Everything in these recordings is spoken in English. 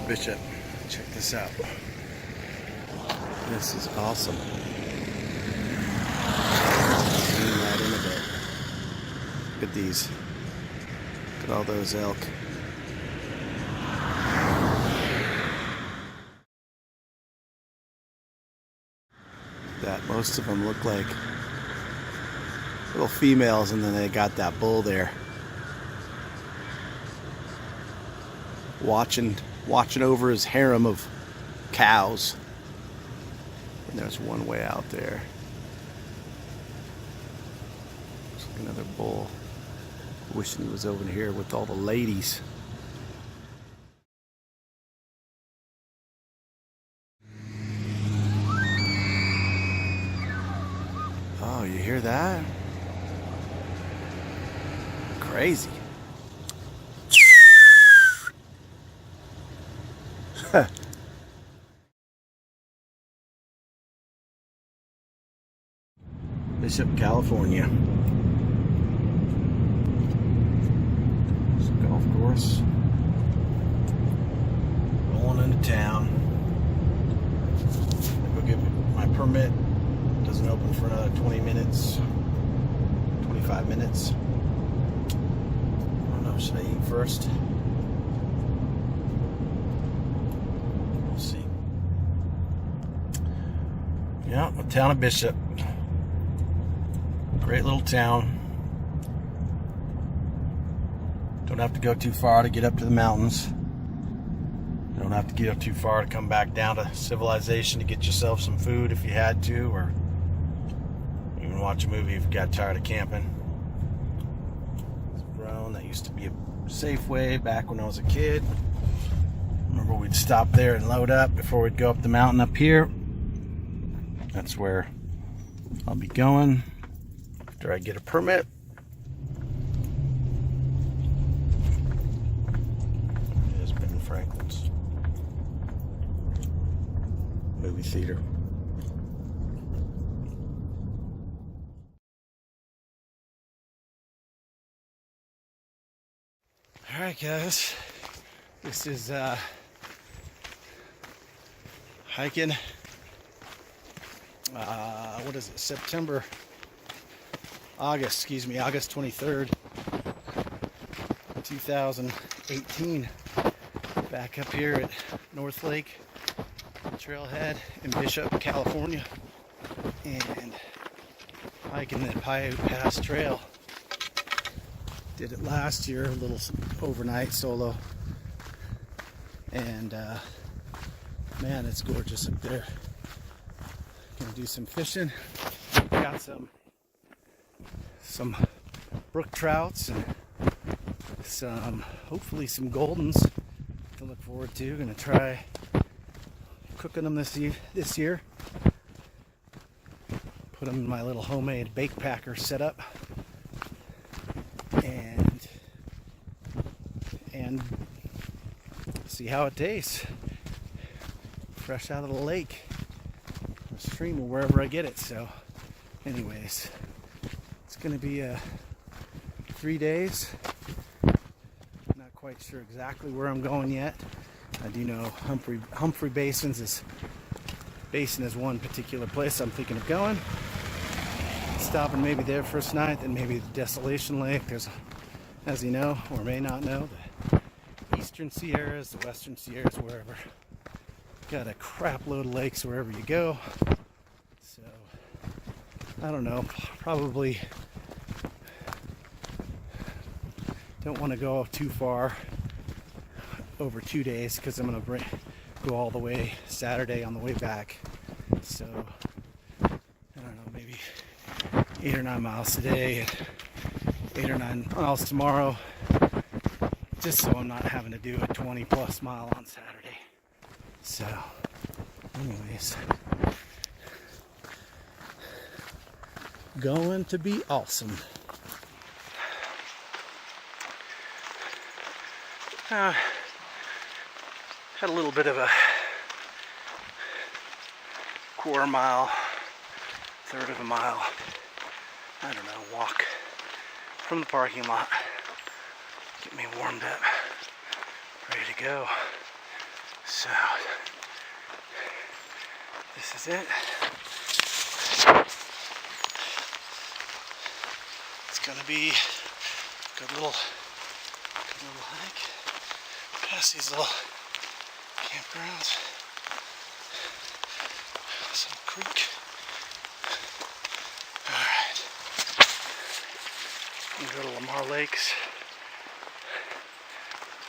Bishop. Check this out. This is awesome. Zoom right in a bit. Look at these. Look at all those elk. That most of them look like little females, and then they got that bull there watching over his harem of cows. And there's one way out there. Looks like another bull. Wishing he was over here with all the ladies. Oh, you hear that? Crazy. Bishop, California. It's a golf course. Rolling into town. I'll go get my permit. Doesn't open for another 20 minutes. 25 minutes. I don't know, should I eat first? We'll see. Yeah, the town of Bishop. Great little town. Don't have to go too far to get up to the mountains. Don't have to get up too far to come back down to civilization to get yourself some food if you had to, or even watch a movie if you got tired of camping. It's grown. That used to be a Safeway back when I was a kid. Remember, we'd stop there and load up before we'd go up the mountain up here. That's where I'll be going after I get a permit. There's Ben Franklin's movie theater. Alright guys, this is hiking, what is it, August 23rd, 2018, back up here at North Lake Trailhead in Bishop, California, and hiking the Piute Pass Trail. Did it last year, a little overnight solo, and man, it's gorgeous up there. Gonna do some fishing. Got some brook trouts and hopefully some goldens to look forward to. Gonna try cooking them this year. Put them in my little homemade bake packer setup, and see how it tastes. Fresh out of the lake, or stream, or wherever I get it. So, anyways, it's gonna be 3 days. Not quite sure exactly where I'm going yet. I do know Humphrey Basin is one particular place I'm thinking of going. Stopping maybe there first night, then maybe the Desolation Lake. There's, as you know or may not know, the Eastern Sierras, the Western Sierras, wherever. Got a crap load of lakes wherever you go. So, I don't know, probably don't want to go too far over 2 days, because I'm going to go all the way Saturday on the way back. So, I don't know, maybe 8 or 9 miles today and 8 or 9 miles tomorrow, just so I'm not having to do a 20 plus mile on Saturday. So, anyways, going to be awesome. Had a little bit of a quarter mile, third of a mile, I don't know, walk from the parking lot. Get me warmed up, ready to go. So, this is it. It's gonna be a good little hike past these little campgrounds. Some creek. Alright. We can go to Lamar Lakes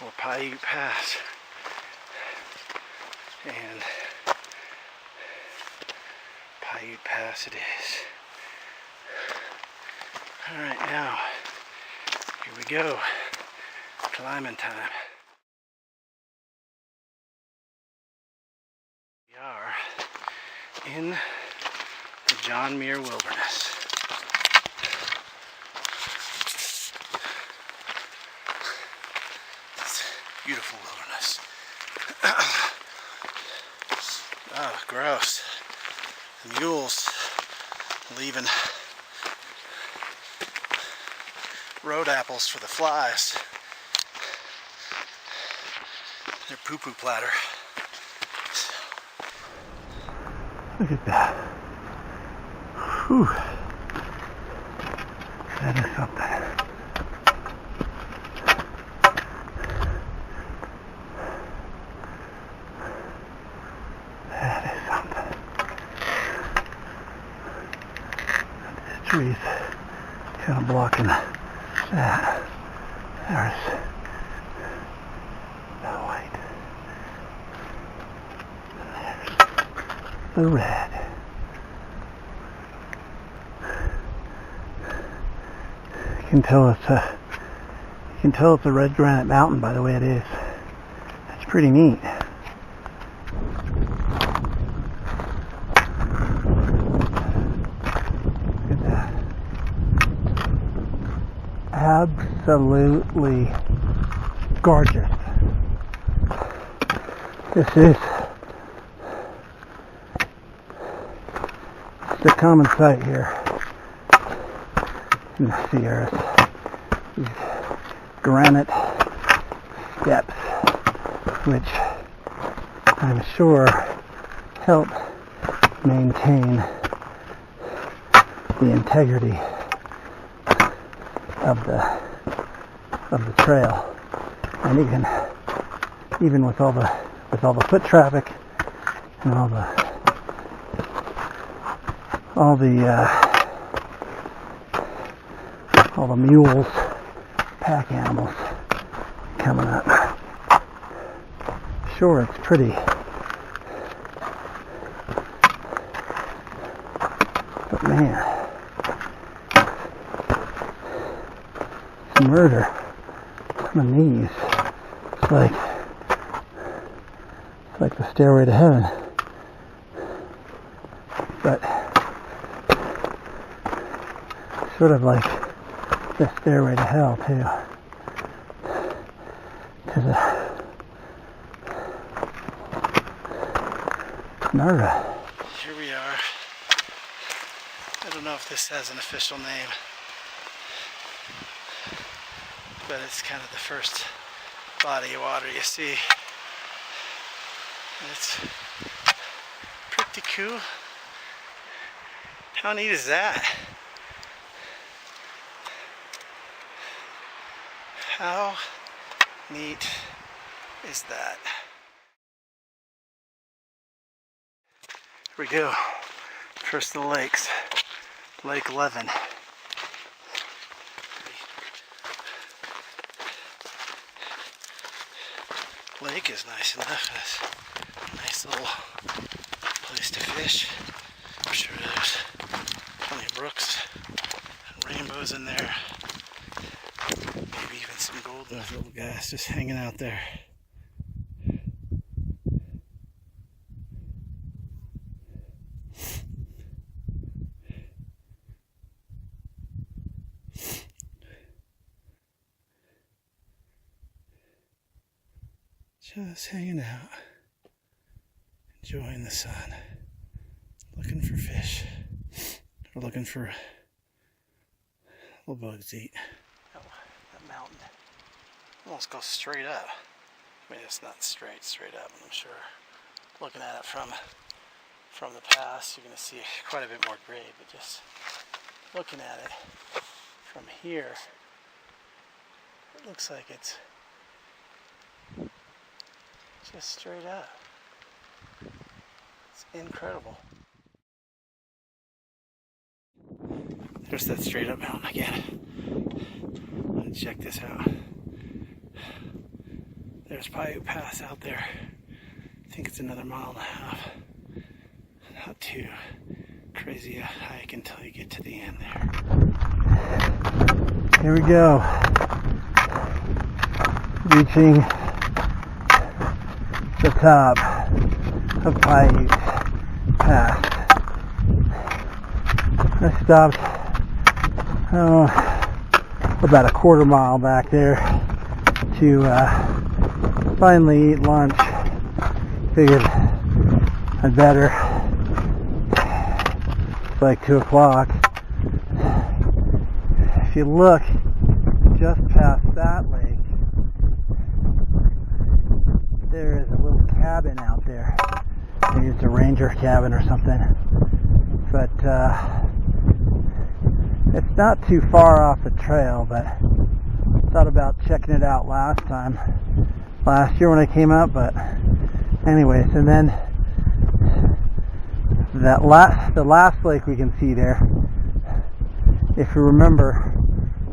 or Piute Pass. And Piute Pass it is. Alright, now, here we go. Climbing time. We are in the John Muir Wilderness. It's beautiful wilderness. Oh, gross. The mules leaving road apples for the flies. Their poo-poo platter. Look at that. Whew. That is something. That is something. The trees kind of blocking that. There's the white. And there's the red. You can tell it's a red granite mountain by the way it is. That's pretty neat. Look at that. Absolutely gorgeous. This is the common sight here in the Sierras. These granite steps, which I'm sure help maintain the integrity of the trail, and even with all the foot traffic and all the mules, pack animals coming up. Sure, it's pretty, but man, it's murder on the knees. It's like the stairway to heaven, but sort of like the stairway to hell too, because murder. Here we are. I don't know if this has an official name, but it's kind of the first body of water you see. And it's pretty cool. How neat is that? How neat is that? Here we go. First of the lakes. Lake 11. Lake is nice enough. It's a nice little place to fish. I'm sure there's plenty of brooks and rainbows in there. Maybe even some gold. Those little guys just hanging out there. Just hanging out, enjoying the sun, looking for fish, or looking for little bugs to eat. Oh, that mountain almost goes straight up. I mean, it's not straight up, I'm sure. Looking at it from the pass, you're going to see quite a bit more grade, but just looking at it from here, it looks like it's just straight up. It's incredible. There's that straight up mountain again. Let's check this out. There's Piute Pass out there. I think it's another 1.5 miles. Not too crazy a hike until you get to the end there. Here we go. Reaching the top of Piute Pass. I stopped about a 1/4 mile back there to finally eat lunch. Figured I'd better. It's like 2 o'clock. If you look just past that lake, there is a little cabin out there. Maybe it's a ranger cabin or something. But it's not too far off the trail, but thought about checking it out last year when I came up, but anyways, and then the last lake we can see there, if you remember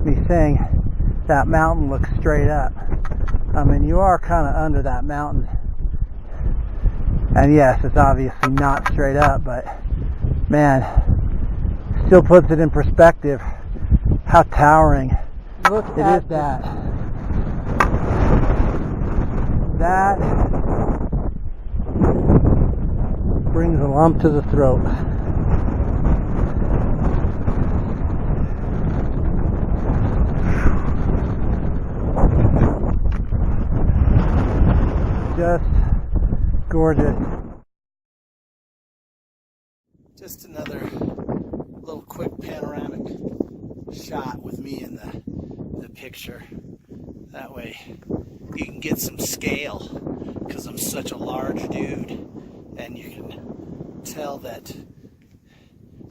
me saying that mountain looks straight up. I mean, you are kind of under that mountain, and yes, it's obviously not straight up, but man, still puts it in perspective how towering it is. That brings a lump to the throat. Just gorgeous. Just another little quick panoramic shot with me in the picture. That way you can get some scale, because I'm such a large dude, and you can tell that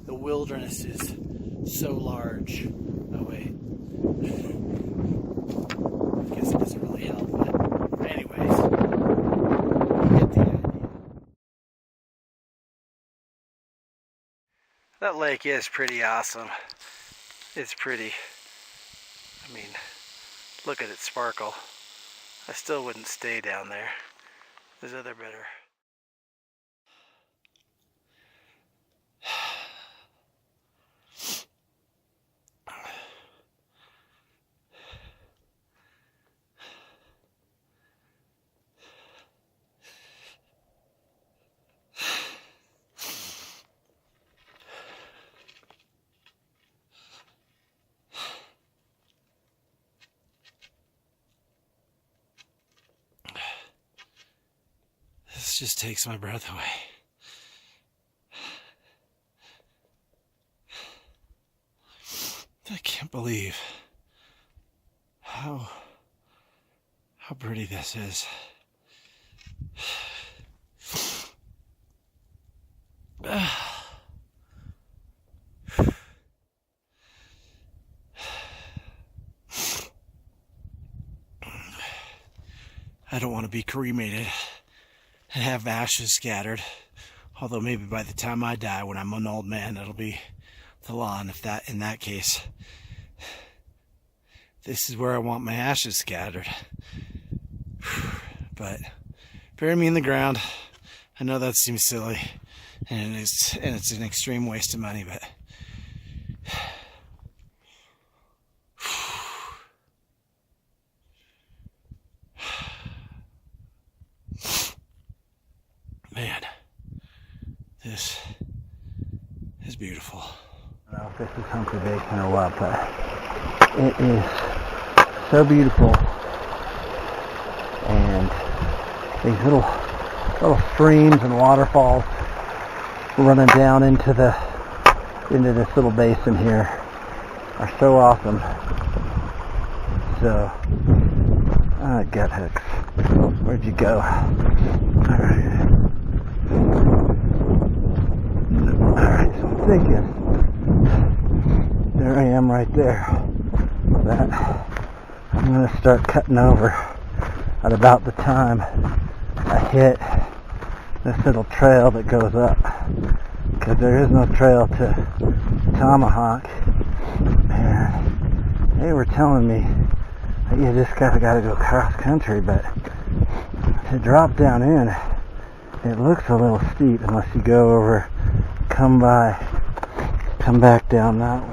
the wilderness is so large. Oh wait, I guess it doesn't really help, but anyways, you get the idea. That lake is pretty awesome. It's pretty. I mean, look at it sparkle. I still wouldn't stay down there. There's other better. This just takes my breath away. I can't believe how pretty this is. I don't want to be cremated and have ashes scattered. Although maybe by the time I die, when I'm an old man, it'll be the lawn. In that case, this is where I want my ashes scattered. But bury me in the ground. I know that seems silly, and it's an extreme waste of money, but man, this is beautiful. I don't know if this is conservation or what, but it is so beautiful. And these little streams and waterfalls running down into this little basin here are so awesome. So, gut hooks. Where'd you go? Alright. Alright, so I'm thinking, there I am right there, that I'm going to start cutting over at about the time I hit this little trail that goes up, because there is no trail to Tomahawk, and they were telling me that you just got to go cross country, but to drop down in, it looks a little steep unless you go over, come back down that way.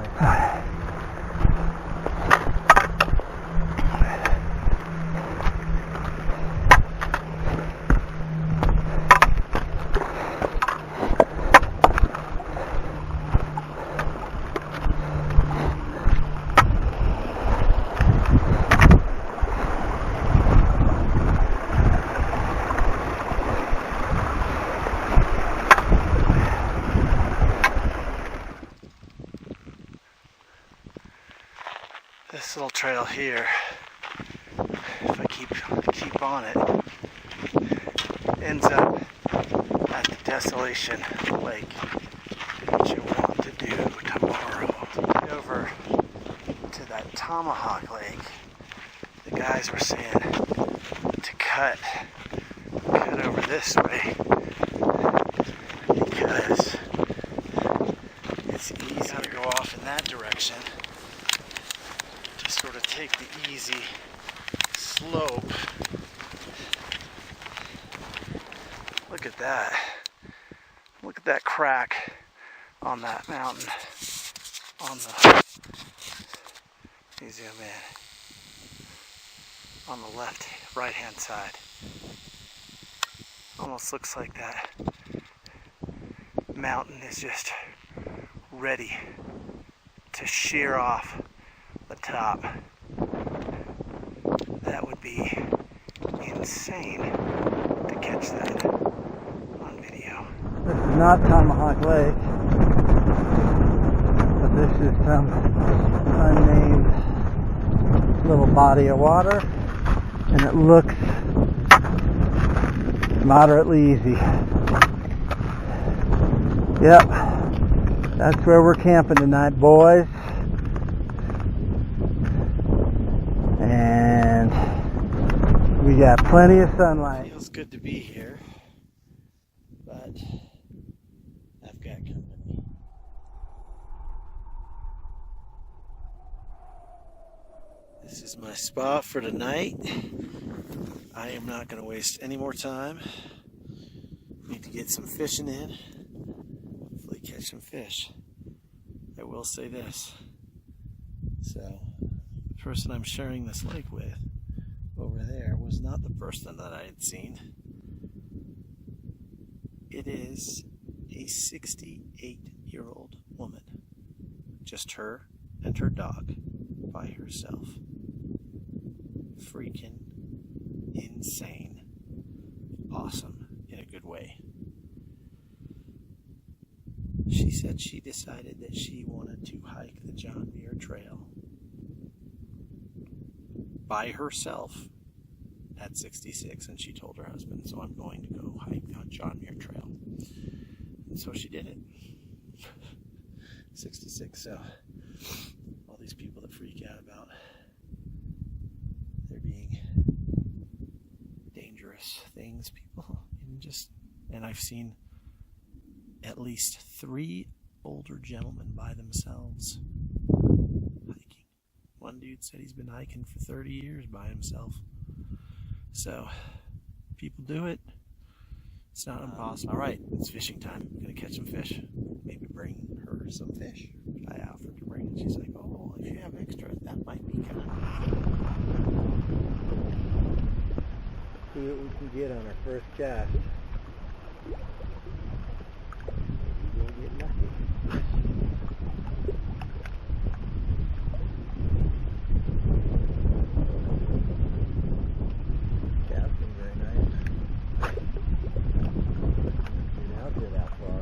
This little trail here, if I keep on it, ends up at the Desolation Lake, which I want to do tomorrow. Get over to that Tomahawk Lake. The guys were saying to cut over this way because it's easy to go off in that direction. Sort of take the easy slope. Look at that. Look at that crack on that mountain. On the, you zoom in. On the right hand side. Almost looks like that mountain is just ready to shear off the top. That would be insane to catch that on video. This is not Tomahawk Lake, but this is some unnamed little body of water, and it looks moderately easy. Yep, that's where we're camping tonight, boys. And we got plenty of sunlight. Feels good to be here, but I've got company. This is my spot for tonight. I am not going to waste any more time. Need to get some fishing in. Hopefully catch some fish. I will say this. So, the person I'm sharing this lake with over there was not the person that I had seen. It is a 68-year-old woman. Just her and her dog by herself. Freaking insane. Awesome in a good way. She said she decided that she wanted to hike the John Muir Trail by herself at 66, and she told her husband, so I'm going to go hike on John Muir Trail. And so she did it. 66, so all these people that freak out about there being dangerous things, people, and I've seen at least 3 older gentlemen by themselves hiking. One dude said he's been hiking for 30 years by himself. So, people do it. It's not impossible. Alright, it's fishing time. I'm going to catch some fish. Maybe bring her some fish. I offered to bring it. She's like, oh, if you have extra, that might be kind of See what we can get on our first cast. We'll get lucky. Casting very nice. Been out there that far.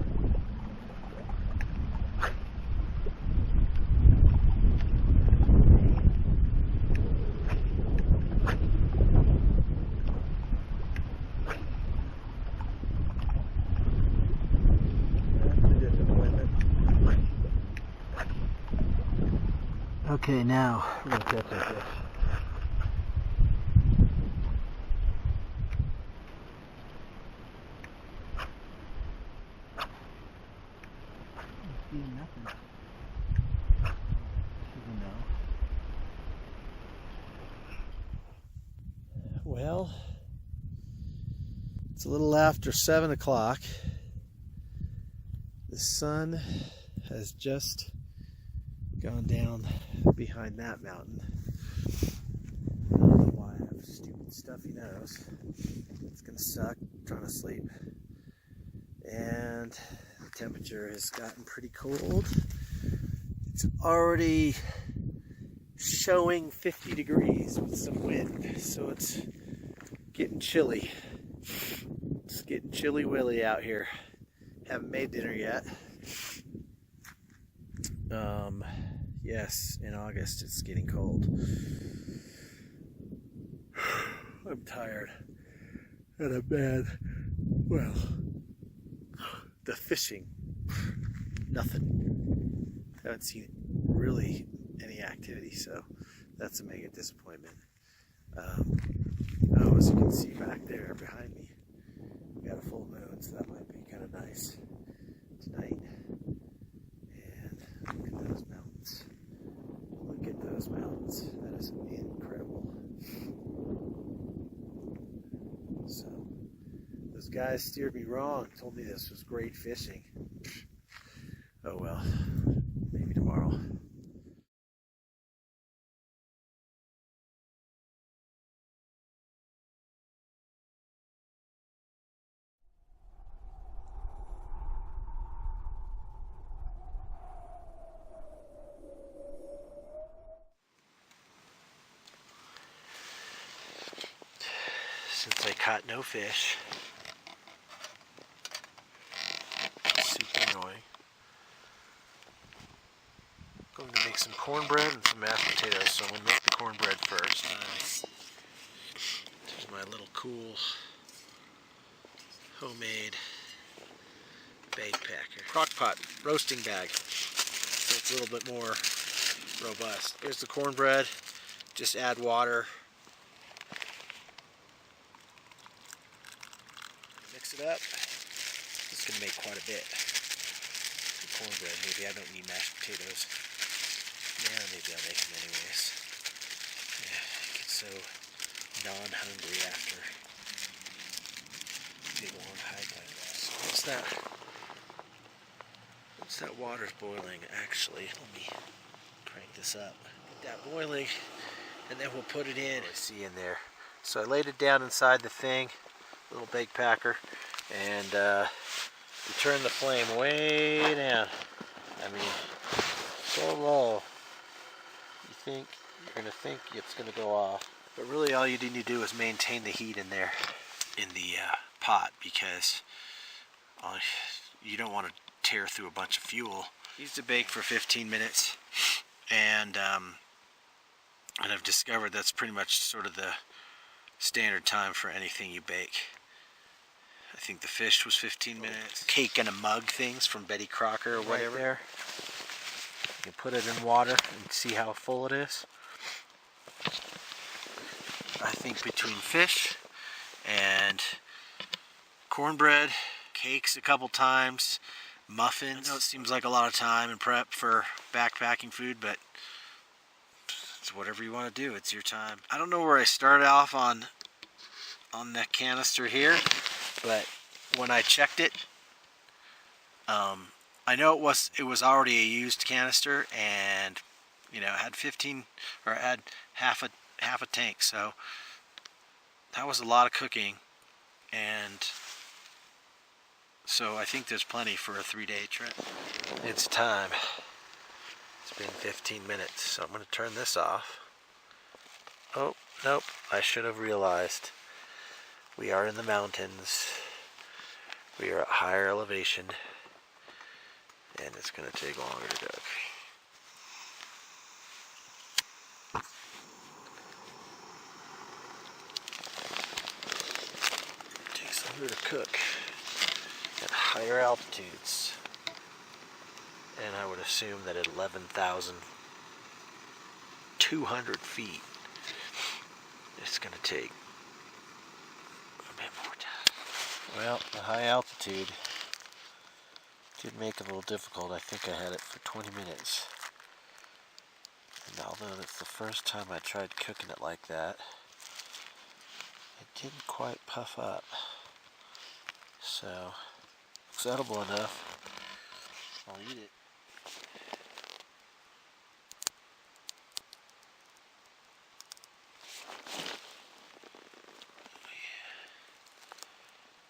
Okay, now we're gonna catch our fish. Nothing. Well, it's a little after 7 o'clock. The sun has just gone down behind that mountain. I don't know why I have a stupid stuffy nose. It's gonna suck trying to sleep. And the temperature has gotten pretty cold. It's already showing 50 degrees with some wind, so it's getting chilly. It's getting chilly willy out here. Haven't made dinner yet. Yes, in August it's getting cold. I'm tired and I'm mad. Well, the fishing, nothing. Haven't seen really any activity, so that's a mega disappointment. Oh, as you can see back there behind me, we got a full moon, so that might be kind of nice tonight. And look at those mountains. Look at those mountains. That is incredible. So, those guys steered me wrong, told me this was great fishing. Oh well, maybe tomorrow. Since I caught no fish, super annoying. I'm going to make some cornbread and some mashed potatoes, so I'm going to make the cornbread first. Here's my little cool homemade bake packer. Crock pot roasting bag, so it's a little bit more robust. Here's the cornbread, just add water. Mix it up. It's going to make quite a bit of cornbread. Maybe I don't need mashed potatoes. Yeah, maybe I'll make them anyways. Yeah, I get so non-hungry after a big long hike like that. So once that water's boiling, actually, let me crank this up. Get that boiling, and then we'll put it in. I see in there. So I laid it down inside the thing, little bake packer, and you turn the flame way down. I mean, so low. You're gonna think it's gonna go off, but really all you need to do is maintain the heat in there in the pot, because you don't want to tear through a bunch of fuel. Used to bake for 15 minutes, and I've discovered that's pretty much sort of the standard time for anything you bake. I think the fish was 15 minutes. Cake in a mug things from Betty Crocker or whatever. Right there. You can put it in water and see how full it is. I think between fish and cornbread, cakes a couple times, muffins. I know it seems like a lot of time and prep for backpacking food, but it's whatever you want to do. It's your time. I don't know where I started off on that canister here, but when I checked it, I know it was already a used canister, and it had 15 or had half a tank, so that was a lot of cooking, and so I think there's plenty for a 3-day trip. It's time. It's been 15 minutes, so I'm going to turn this off. Oh, nope, I should have realized. We are in the mountains. We are at higher elevation, and it's going to take longer to cook. It takes longer to cook at higher altitudes, and I would assume that at 11,000 200 feet. It's going to take a bit more time. Well, the high altitude did make it a little difficult. I think I had it for 20 minutes. And although that's the first time I tried cooking it like that, it didn't quite puff up. So, it's edible enough. I'll eat it.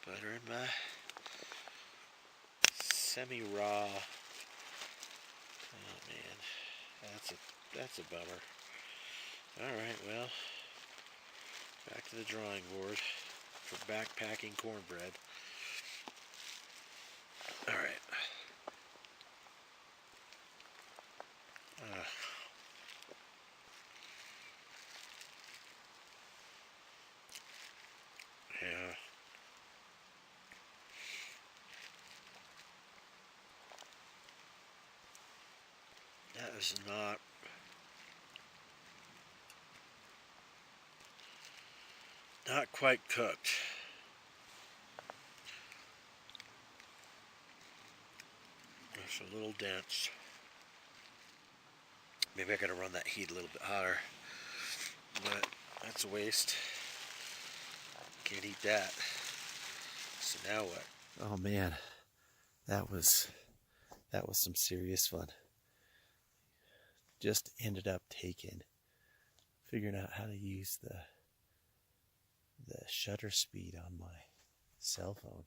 Butter in my semi-raw. Oh man, that's a bummer. All right, well, back to the drawing board for backpacking cornbread. All right. Yeah. That is not quite cooked. It's a little dense. Maybe I gotta run that heat a little bit hotter. But that's a waste. Can't eat that. So now what? Oh man, that was some serious fun. Just ended up figuring out how to use the shutter speed on my cell phone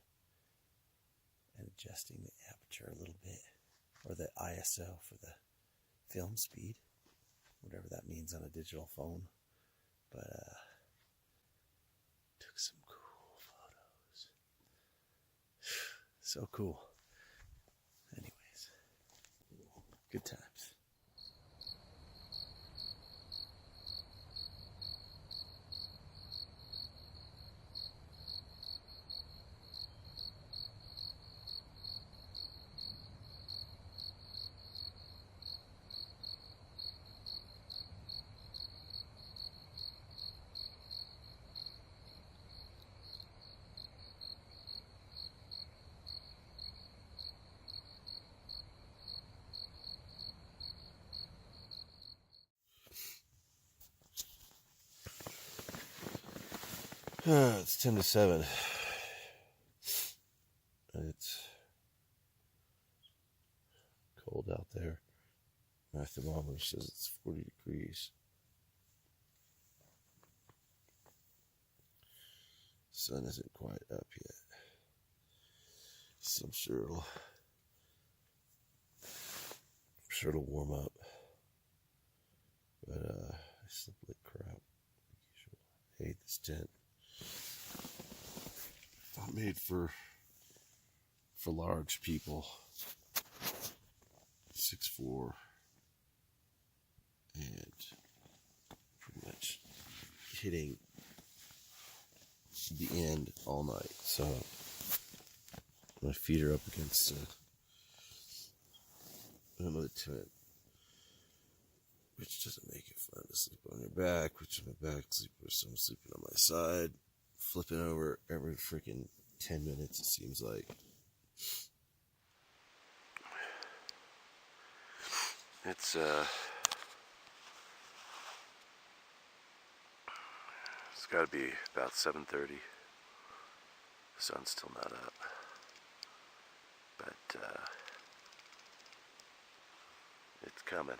and adjusting the aperture a little bit, or the ISO for the film speed, whatever that means on a digital phone. But took some cool photos. So cool. Anyways, good times. It's 10 to 7. It's cold out there. My thermometer says it's 40 degrees. Sun isn't quite up yet. So I'm sure it'll warm up. But I sleep like crap. Like usual. I hate this tent. Not made for large people. 6'4", and pretty much hitting the end all night. So my feet are up against another tent, which doesn't make it fun to sleep on your back, which I'm a back sleeper, so I'm sleeping on my side, flipping over every freaking 10 minutes, it seems like. It's got to be about 7:30. The sun's still not up, but it's coming.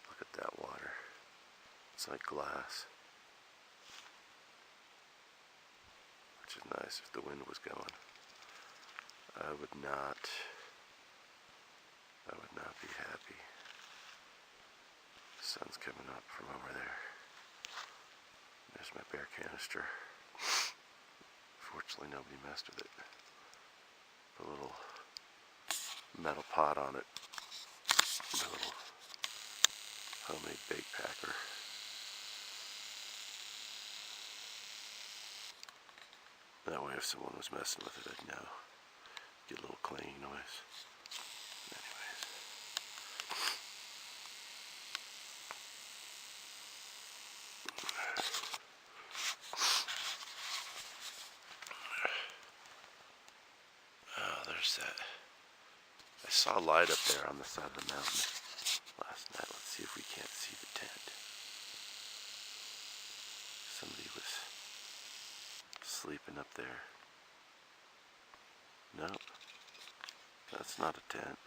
Look at that water. It's like glass, which is nice. If the wind was going, I would not be happy. The sun's coming up from over there. There's my bear canister. Fortunately, nobody messed with it. Put a little metal pot on it. A little homemade bake packer. That way, if someone was messing with it, I'd know. Get a little clanging noise. Anyways. Oh, there's that. I saw a light up there on the side of the mountain last night. Let's see if we can't see the tent. Somebody was sleeping up there. No, that's not a tent.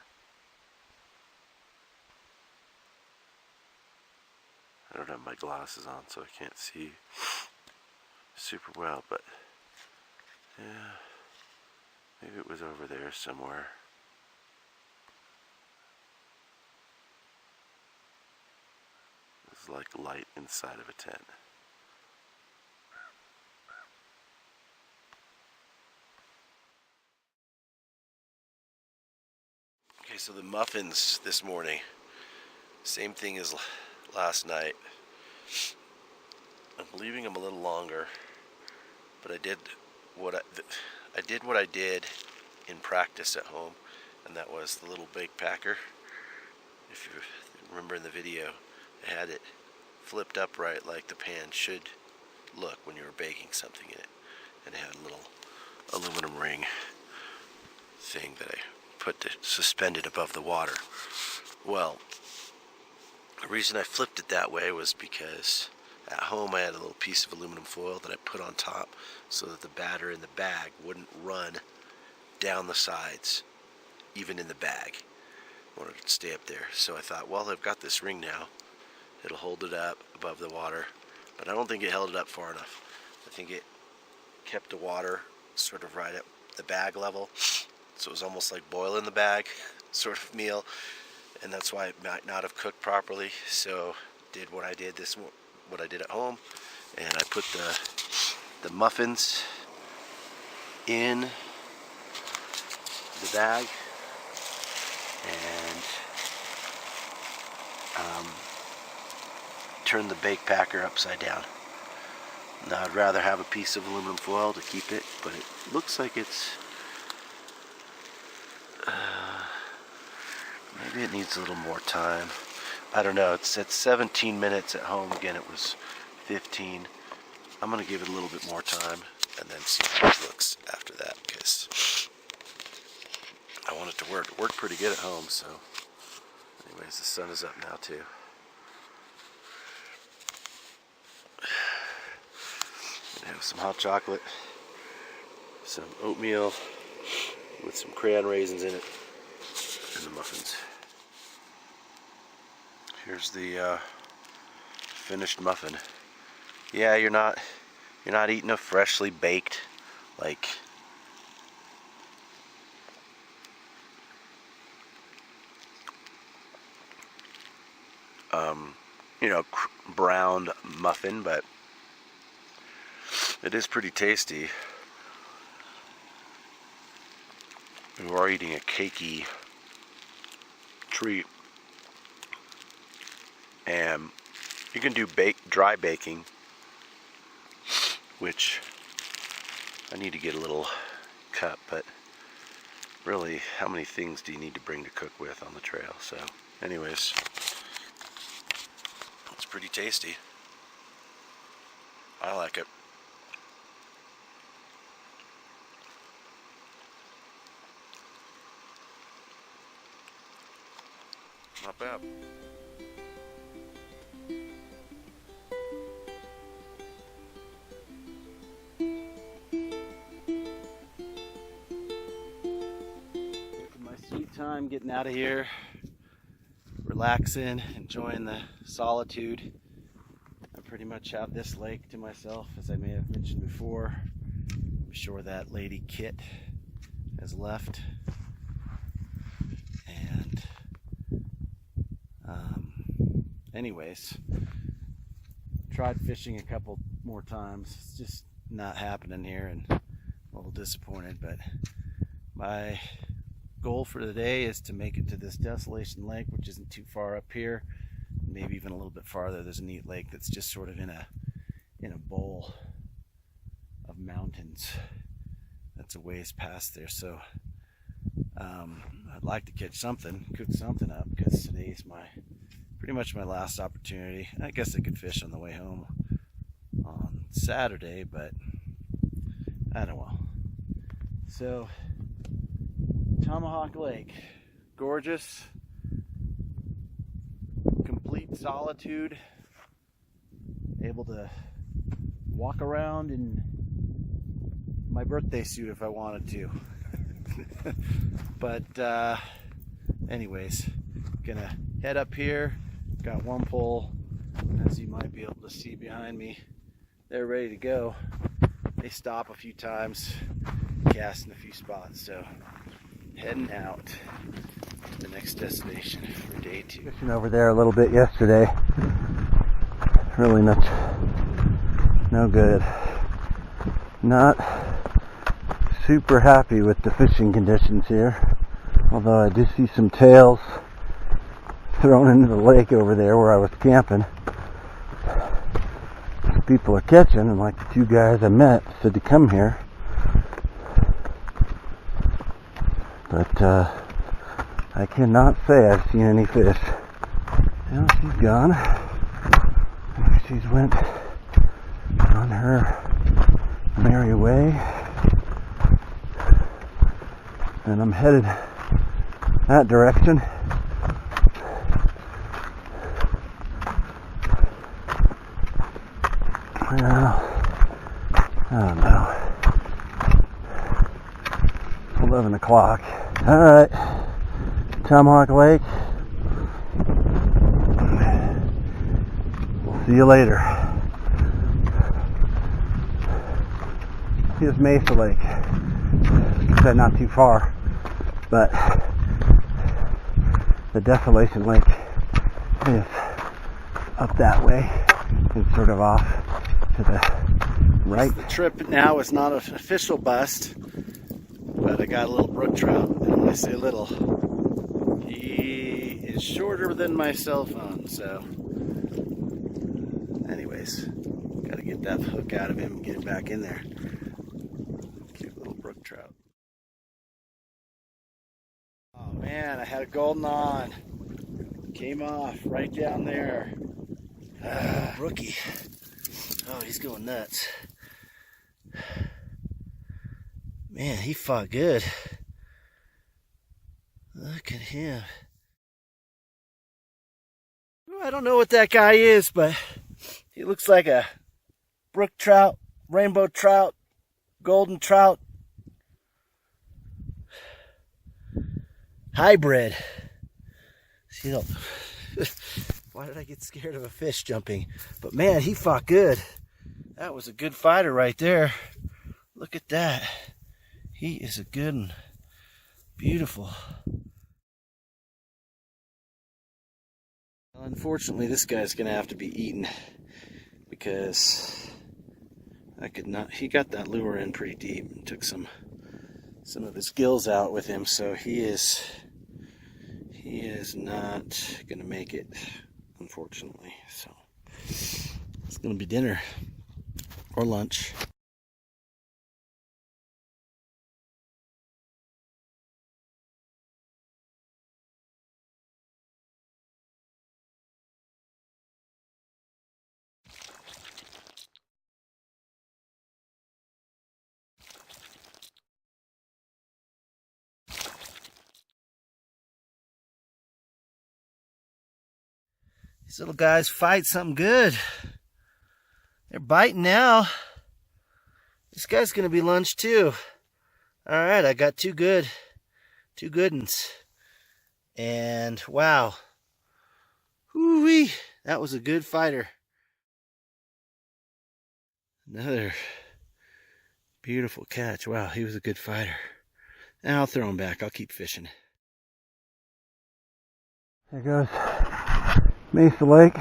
I don't have my glasses on, so I can't see super well, but yeah, maybe it was over there somewhere. It's like light inside of a tent. Okay, so the muffins this morning, same thing as last night. I'm leaving them a little longer, but I did what I did in practice at home, and that was the little bake packer. If you remember in the video, I had it flipped upright like the pan should look when you were baking something in it, and it had a little aluminum ring thing that I put suspended above the water. Well, the reason I flipped it that way was because at home I had a little piece of aluminum foil that I put on top so that the batter in the bag wouldn't run down the sides, even in the bag. I wanted it to stay up there. So I thought, well, I've got this ring now. It'll hold it up above the water. But I don't think it held it up far enough. I think it kept the water sort of right at the bag level. So it was almost like boiling the bag sort of meal. And that's why it might not have cooked properly. So did what I did at home, and I put the muffins in the bag and turned the bake packer upside down. Now I'd rather have a piece of aluminum foil to keep it, but it looks like it's maybe it needs a little more time. I don't know. It's at 17 minutes at home. Again, it was 15. I'm going to give it a little bit more time and then see how it looks after that, because I want it to work. It worked pretty good at home, so anyways, the sun is up now too. I have some hot chocolate, some oatmeal with some crayon raisins in it, and the muffins. Here's the finished muffin. Yeah, you're not eating a freshly baked, like, browned muffin, but it is pretty tasty. You are eating a cakey treat. And you can do dry baking, which I need to get a little cup, but really, how many things do you need to bring to cook with on the trail? So anyways, it's pretty tasty. I like it. Not bad. Time getting out of here, relaxing, enjoying the solitude. I pretty much have this lake to myself, as I may have mentioned before. I'm sure that lady Kit has left, and anyways, tried fishing a couple more times. It's just not happening here, and I'm a little disappointed, but my goal for the day is to make it to this Desolation Lake, which isn't too far up here, maybe even a little bit farther. There's a neat lake that's just sort of in a bowl of mountains that's a ways past there. So I'd like to catch something, cook something up, because today's pretty much my last opportunity. I guess I could fish on the way home, It's Saturday, but I don't know. So, Tomahawk Lake, gorgeous, complete solitude, able to walk around in my birthday suit if I wanted to. But anyways, gonna head up here. Got one pole, as you might be able to see behind me. They're ready to go. They stop a few times, cast in a few spots, so heading out to the next destination for day 2. Fishing over there a little bit yesterday. Really no good. Not super happy with the fishing conditions here. Although I do see some tails thrown into the lake over there where I was camping. People are catching, and like the 2 guys I met said to come here. But I cannot say I've seen any fish. Well, she's gone. She's went on her merry way. And I'm headed that direction. Well, I don't know. 11 o'clock. Alright. Tomahawk Lake. We'll see you later. Here's Mesa Lake. Said not too far, but the Desolation Lake is up that way and sort of off to the right. The trip now is not an official bust, but I got a little brook trout. And when I say little, he is shorter than my cell phone. So, anyways, got to get that hook out of him and get it back in there. Cute little brook trout. Oh man, I had a golden on. Came off right down there. Brookie. Oh, he's going nuts. Man, he fought good. Look at him. I don't know what that guy is, but he looks like a brook trout, rainbow trout, golden trout hybrid. See, why did I get scared of a fish jumping? But man, he fought good. That was a good fighter right there. Look at that. He is a good one. Beautiful. Well, unfortunately, this guy's going to have to be eaten because I could not. He got that lure in pretty deep and took some of his gills out with him, so he is not going to make it, unfortunately. So it's going to be dinner or lunch. These little guys fight something good. They're biting now. This guy's going to be lunch too. All right, I got two good uns. And wow. Whoo-wee, that was a good fighter. Another beautiful catch. Wow, he was a good fighter. And I'll throw him back. I'll keep fishing. There goes Mesa Lake.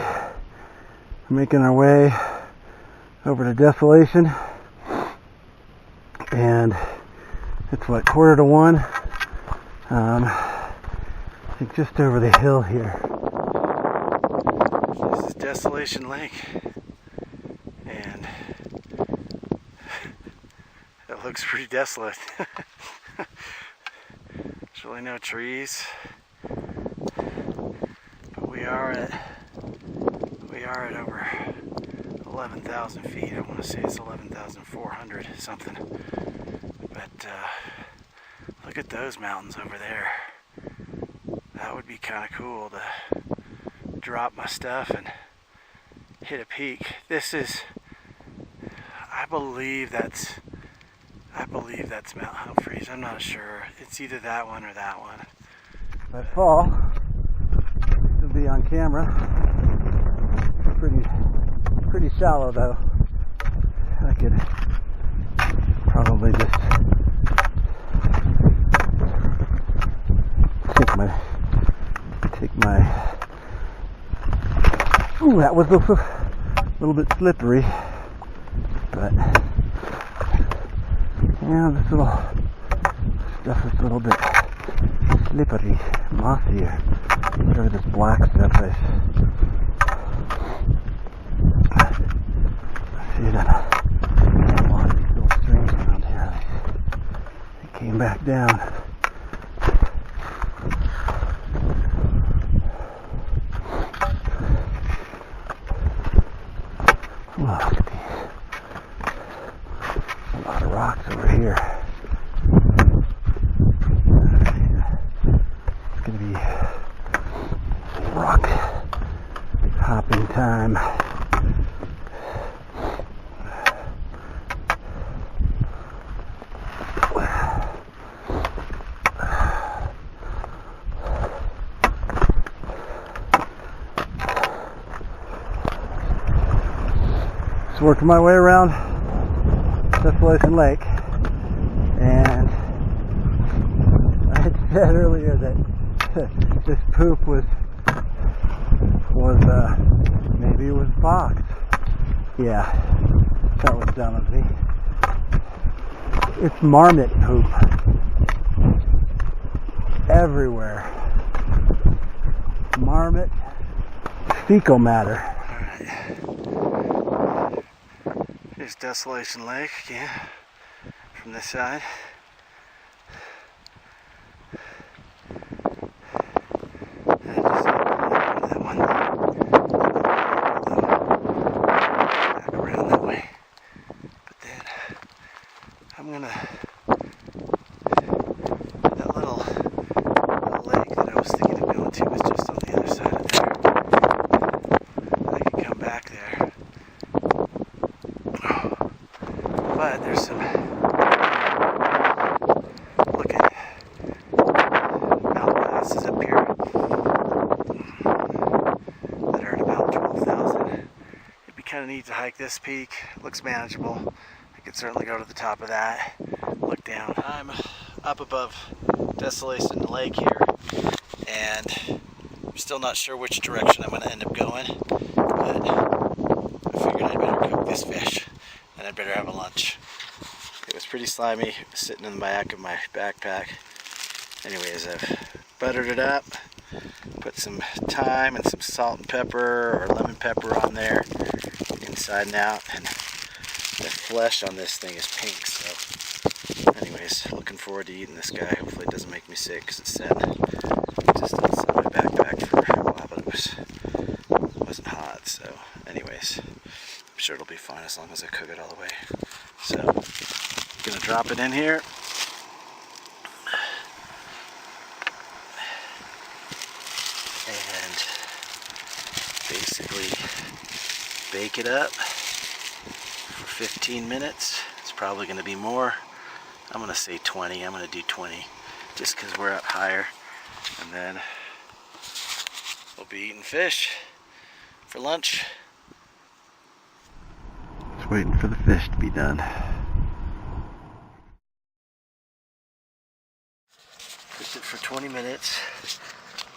We're making our way over to Desolation. And it's what, 1:45? I think just over the hill here. This is Desolation Lake. And it looks pretty desolate. There's really no trees. But we are at over 11,000 feet. I want to say it's 11,400 something. But look at those mountains over there. That would be kind of cool to drop my stuff and hit a peak. This is, I believe that's Mount Humphreys. I'm not sure. It's either that one or that one. If I fall, this will be on camera. Pretty shallow though. I could probably just take my. Ooh, that was also a little bit slippery, but yeah, this little stuff is a little bit slippery, mossy, or whatever this black stuff is. I see that a lot of these little streams around here. They came back down. Look at these. A lot of rocks over here. It's going to be rock hopping time. Working my way around Desolation Lake, and I had said earlier that this poop was maybe it was box. Yeah, that was dumb of me. It's marmot poop everywhere. Marmot fecal matter. Here's Desolation Lake again from this side. And just that one. Back around that way. But then I'm gonna that little lake that I was thinking of going to was just on the other side of there. I can come back there. But there's some, look at mountain passes up here that are at about 12,000. It'd be kind of neat to hike this peak. It looks manageable. I could certainly go to the top of that, look down. I'm up above Desolation Lake here, and I'm still not sure which direction I'm going to end up going, but I figured I'd better cook this fish. And I'd better have a lunch. It was pretty slimy. It was sitting in the back of my backpack. Anyways, I've buttered it up, put some thyme and some salt and pepper or lemon pepper on there, inside and out, and the flesh on this thing is pink. So, anyways, looking forward to eating this guy. Hopefully it doesn't make me sick because it said just outside my backpack for a while, but it wasn't hot. So, anyways. I'm sure it'll be fine as long as I cook it all the way. So, I'm gonna drop it in here. And basically bake it up for 15 minutes. It's probably gonna be more. I'm gonna say 20. I'm gonna do 20 just because we're up higher. And then we'll be eating fish for lunch. Waiting for the fish to be done. Cooked it for 20 minutes,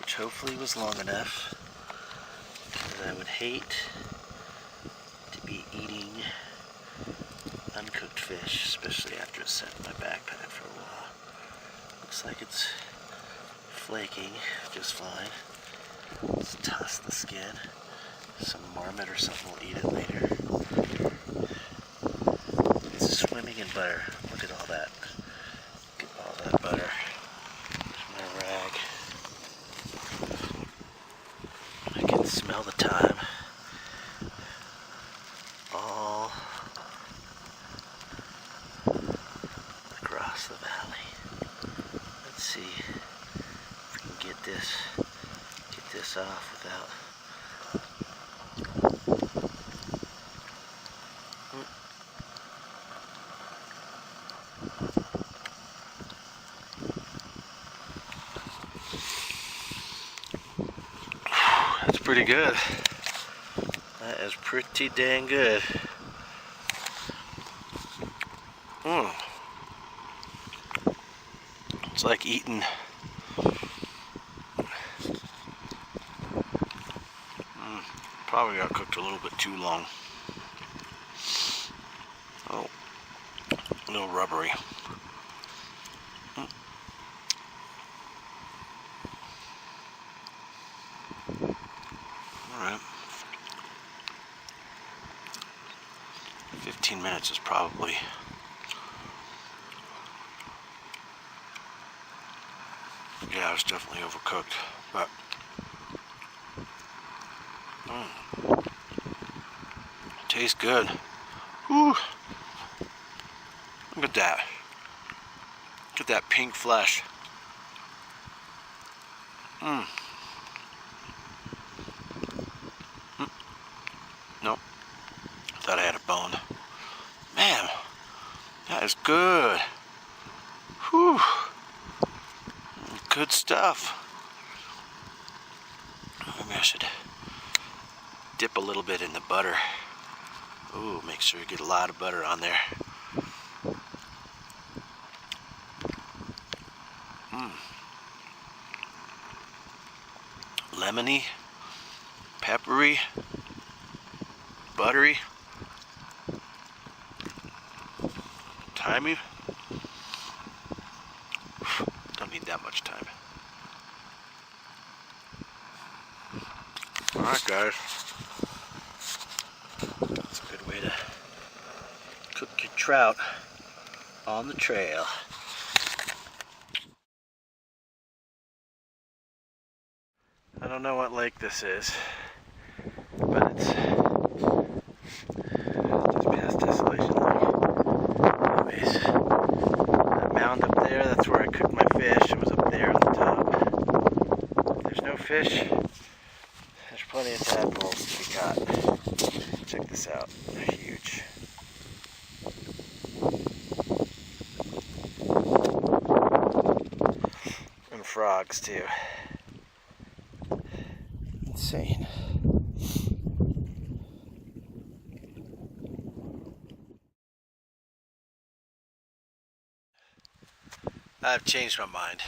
which hopefully was long enough, because I would hate to be eating uncooked fish, especially after it's sat in my backpack for a while. Looks like it's flaking just fine. Let's toss the skin. Some marmot or something will eat it later. It's swimming in butter. Look at all that. Look at all that butter. There's my rag. I can smell the thyme this off without. That's pretty good. That is pretty dang good. It's like eating probably got cooked a little bit too long. Oh, a little rubbery. Alright. 15 minutes is probably yeah, it's definitely overcooked, but tastes good. Whew. Look at that. Look at that pink flesh. Nope. Thought I had a bone. Man, that is good. Whew. Good stuff. Maybe I should dip a little bit in the butter. Ooh, make sure you get a lot of butter on there. Lemony, peppery, buttery, timey. Don't need that much time. Alright guys, that's a good way to cook your trout on the trail. I don't know what lake this is, but it's just past Desolation Lake. Anyways, that mound up there, that's where I cooked my fish. It was up there on the top. There's no fish. There's plenty of tadpoles to be caught. Check this out. They're huge. And frogs too. Insane. I've changed my mind.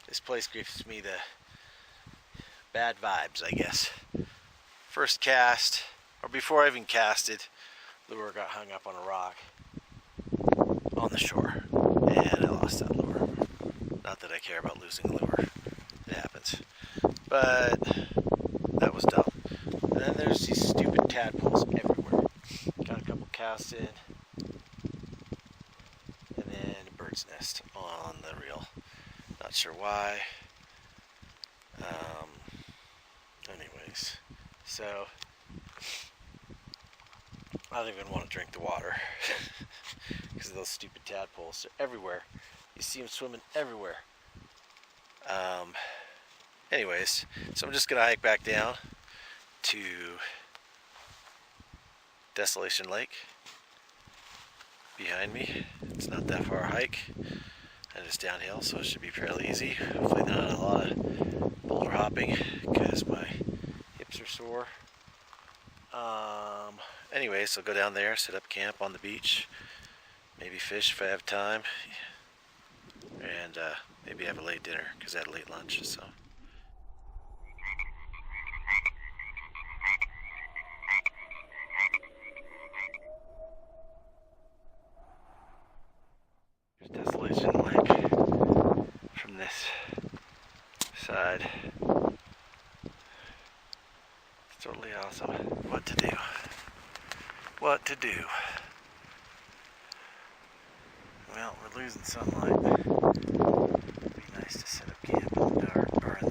This place gives me the bad vibes, I guess. First cast, or before I even casted, lure got hung up on a rock on the shore, and I lost that lure. Not that I care about losing a lure, it happens, but that was dumb. And then there's these stupid tadpoles everywhere. Got a couple casts in, and then a bird's nest on the reel. Not sure why. Anyways, so I don't even want to drink the water because of those stupid tadpoles. They're everywhere. You see them swimming everywhere. Anyways, so I'm just gonna hike back down to Desolation Lake behind me. It's not that far a hike, and it's downhill, so it should be fairly easy. Hopefully not a lot of boulder hopping because my hips are sore. Anyways, I'll go down there, set up camp on the beach, maybe fish if I have time, and maybe have a late dinner because I had a late lunch. So. Here's Desolation Lake from this side. It's totally awesome. What to do? What to do? Well, we're losing sunlight. It'd be nice to set up camp in the dark or in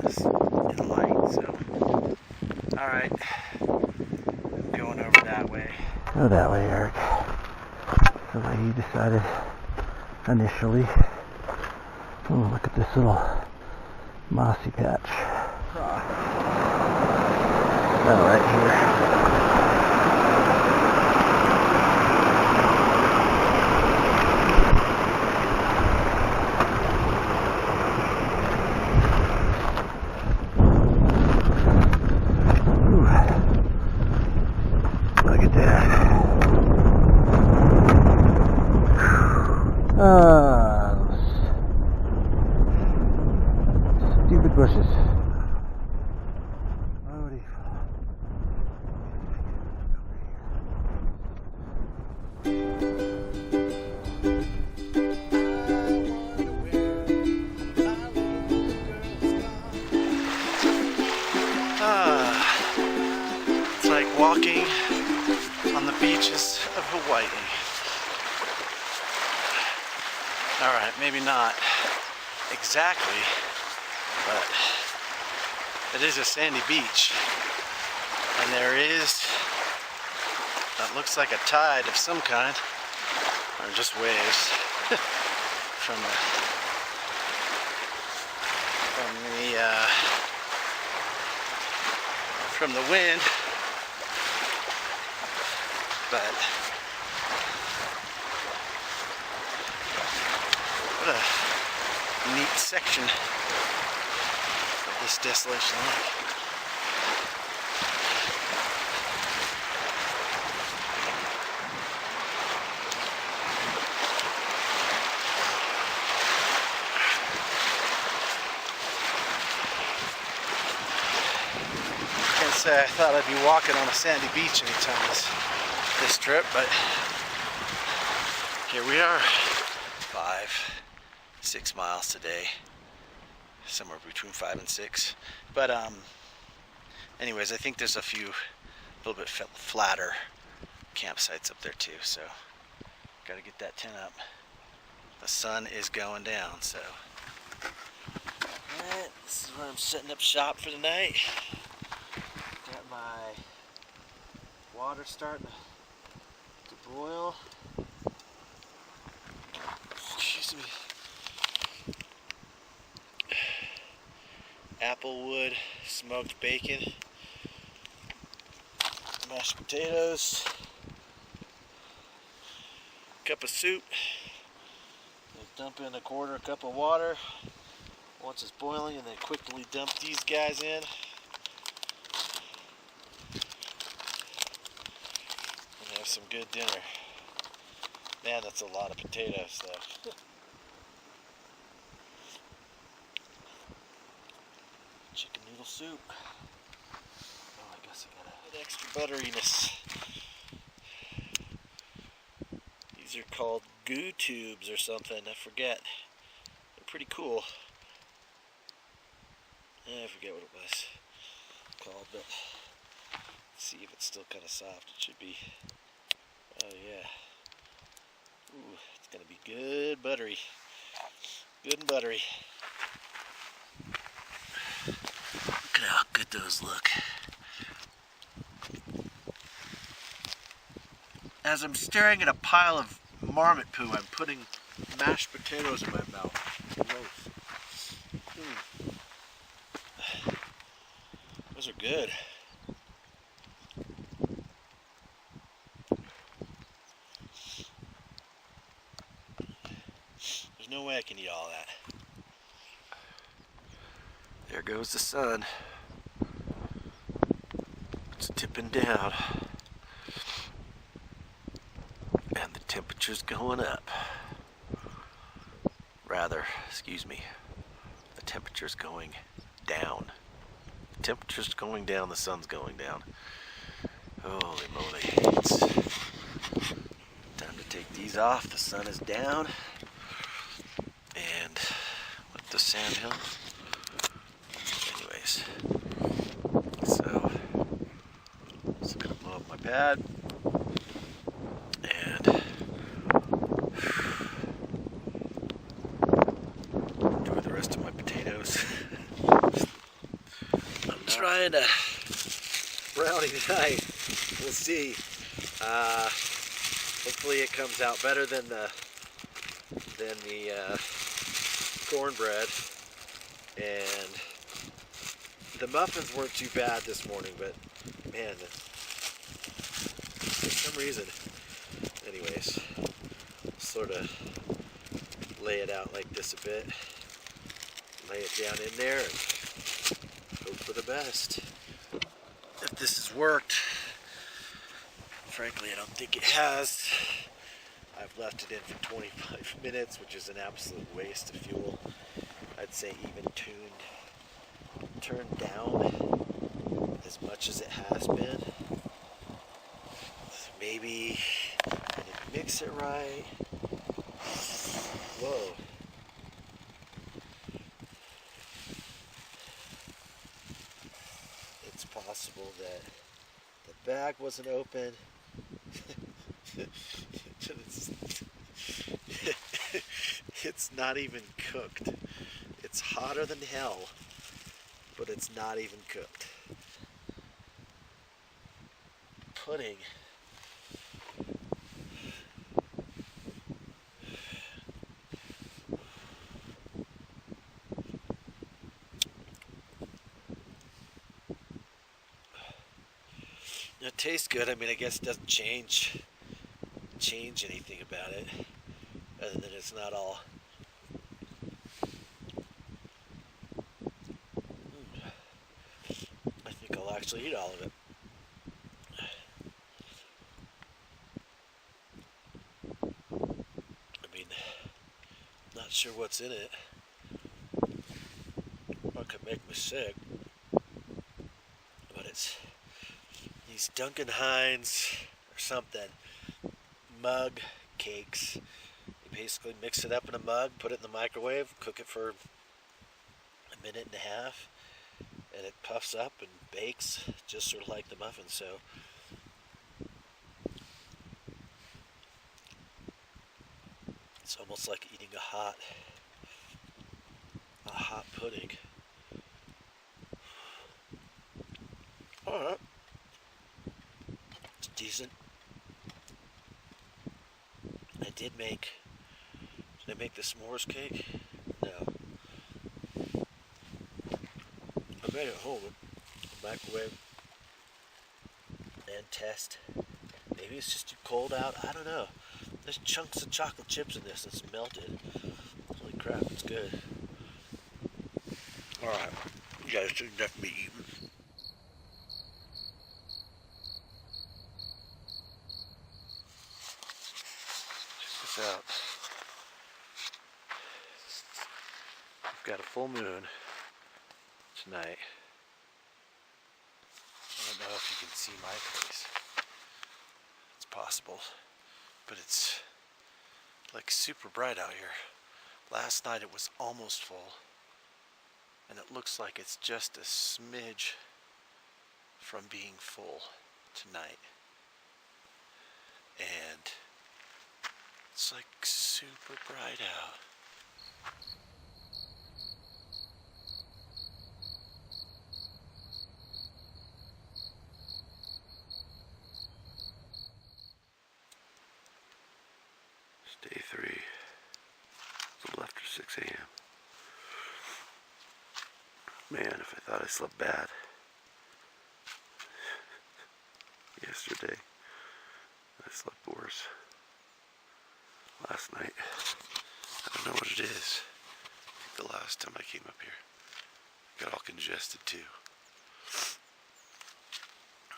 the light. So, all right, going over that way. Go that way, Eric. The way you decided initially. Oh, look at this little mossy patch. Oh, right here. Look at that. Stupid bushes. It's like walking on the beaches of Hawaii. Alright, maybe not exactly, but it is a sandy beach. And there is, that looks like a tide of some kind, or just waves from the wind. But what a neat section of this desolation lake. Can't say I thought I'd be walking on a sandy beach anytime this trip, but here we are. 5-6 miles today, somewhere between 5 and 6. But anyways, I think there's a few little bit flatter campsites up there too, so gotta get that tent up. The sun is going down, so alright, this is where I'm setting up shop for the night. Got my water starting to boil. Excuse me. Applewood smoked bacon, mashed potatoes, cup of soup. Dump in a quarter cup of water once it's boiling, and then quickly dump these guys in. And have some good dinner. Man, that's a lot of potatoes though. Chicken noodle soup. Oh, I guess I got a bit extra butteriness. These are called goo tubes or something, I forget. They're pretty cool. I forget what it was called, but let's see if it's still kind of soft. It should be. Oh yeah. Ooh, it's gonna be good buttery. Good and buttery. Look at how good those look. As I'm staring at a pile of marmot poo, I'm putting mashed potatoes in my mouth. Gross. Those are good. There's no way I can eat all that. There goes the sun. It's tipping down. And the temperature's going up. Rather, excuse me, the temperature's going down. The temperature's going down, the sun's going down. Holy moly. It's time to take these off. The sun is down. And let the sand hill. Anyways. So, just gonna blow up my pad. And enjoy the rest of my potatoes. I'm trying to brownie tonight. We'll see. Hopefully it comes out better than the cornbread. And the muffins weren't too bad this morning, but Man, for some reason, anyways, sort of lay it out like this a bit, lay it down in there, and hope for the best. If this has worked, frankly, I don't think it has. I've left it in for 25 minutes, which is an absolute waste of fuel. I'd say even turned down as much as it has been. So maybe I didn't mix it right. Whoa. It's possible that the bag wasn't open. It's not even cooked. It's hotter than hell, but it's not even cooked. Pudding. It tastes good. I mean, I guess it doesn't change anything about it, other than it's not all. I think I'll actually eat all of it. I mean, not sure what's in it. What could make me sick? But it's these Duncan Hines or something mug cakes. You basically mix it up in a mug, put it in the microwave, cook it for a minute and a half, and it puffs up and bakes just sort of like the muffin. So it's almost like eating a hot pudding. Alright. It's decent. Did I make the s'mores cake? No. I made it at home. Microwave and test. Maybe it's just too cold out. I don't know. There's chunks of chocolate chips in this. It's melted. Holy crap, it's good. Alright. You guys should definitely be eating. Out. We've got a full moon tonight. I don't know if you can see my face. It's possible, but it's like super bright out here. Last night it was almost full, and it looks like it's just a smidge from being full tonight. And it's like super bright out. It's day 3. It's a little after 6 a.m. Man, if I thought I slept bad yesterday, I slept worse. Last night, I don't know what it is. I think the last time I came up here, I got all congested too.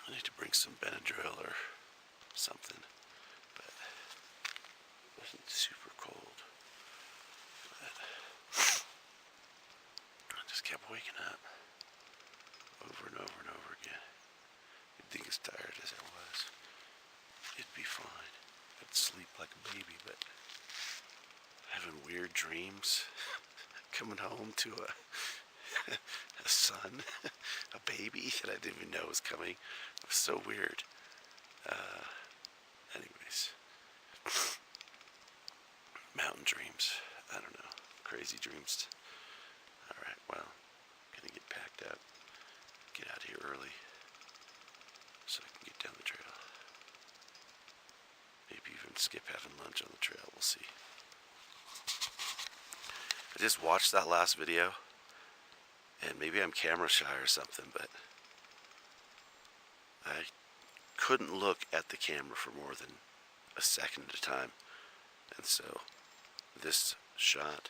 I need to bring some Benadryl or something, but it wasn't super cold. But I just kept waking up over and over and over again. You'd think as tired as I was, it'd be fine. I'd sleep like a baby, but having weird dreams, coming home to a son, a baby that I didn't even know was coming. It was so weird. Anyways, mountain dreams. I don't know, crazy dreams. All right, well, gonna get packed up, get out of here early, so I can get down the trail. Maybe even skip having lunch on the trail, we'll see. I just watched that last video, and maybe I'm camera shy or something, but I couldn't look at the camera for more than a second at a time. And so this shot,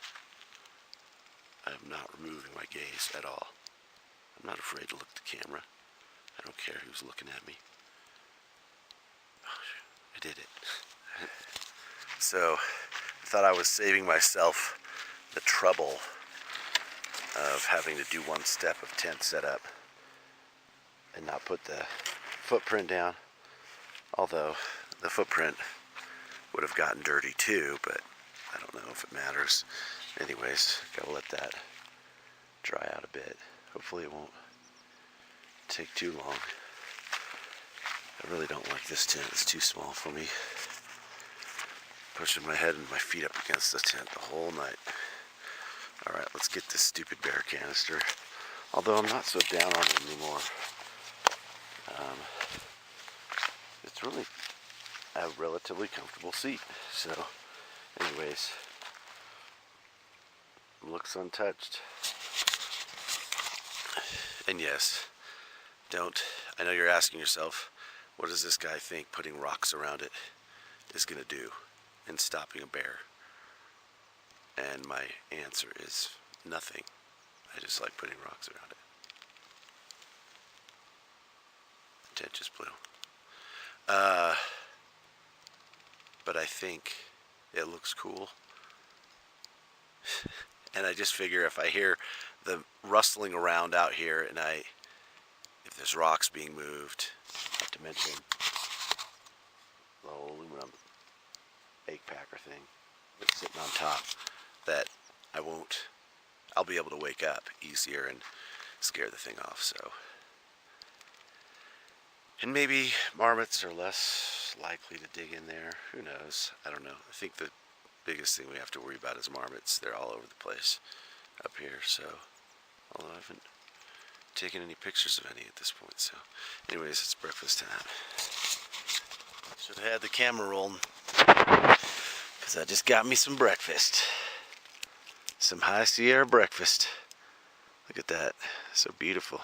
I am not removing my gaze at all. I'm not afraid to look at the camera. I don't care who's looking at me. I did it. So I thought I was saving myself the trouble of having to do one step of tent setup and not put the footprint down. Although the footprint would have gotten dirty too, but I don't know if it matters. Anyways, gotta let that dry out a bit. Hopefully it won't take too long. I really don't like this tent. It's too small for me. Pushing my head and my feet up against the tent the whole night. Alright, let's get this stupid bear canister. Although I'm not so down on it anymore. It's really a relatively comfortable seat. So, anyways, looks untouched. And yes, I know you're asking yourself, what does this guy think putting rocks around it is going to do in stopping a bear? And my answer is nothing. I just like putting rocks around it. The tent just blew. But I think it looks cool. And I just figure if I hear the rustling around out here and if there's rocks being moved, not to mention the whole aluminum egg packer thing that's sitting on top, that I'll be able to wake up easier and scare the thing off. So, and maybe marmots are less likely to dig in there. Who knows? I don't know. I think the biggest thing we have to worry about is marmots. They're all over the place up here. So, although I haven't taken any pictures of any at this point. So, anyways, it's breakfast time. Should have had the camera rolling, because I just got me some breakfast. Some High Sierra breakfast. Look at that. So beautiful.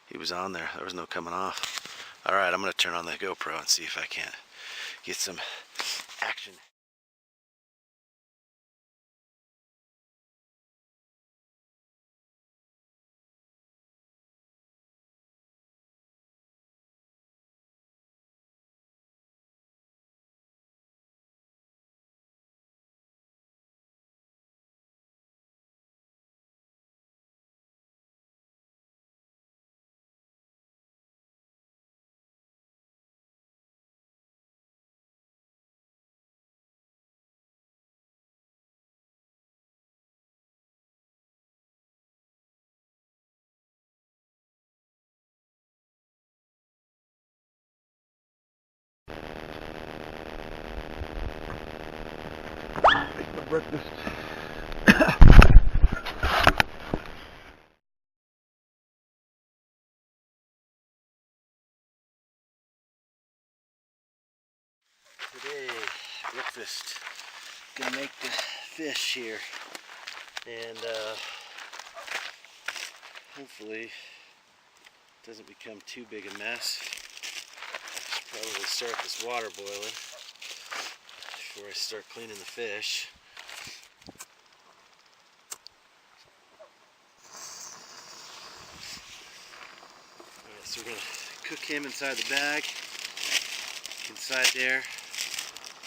He was on there. There was no coming off. Alright, I'm going to turn on the GoPro and see if I can't get some action. Breakfast. Today, breakfast. Gonna make the fish here, and hopefully it doesn't become too big a mess. Should probably start this water boiling before I start cleaning the fish. Alright, so we're going to cook him inside the bag, inside there,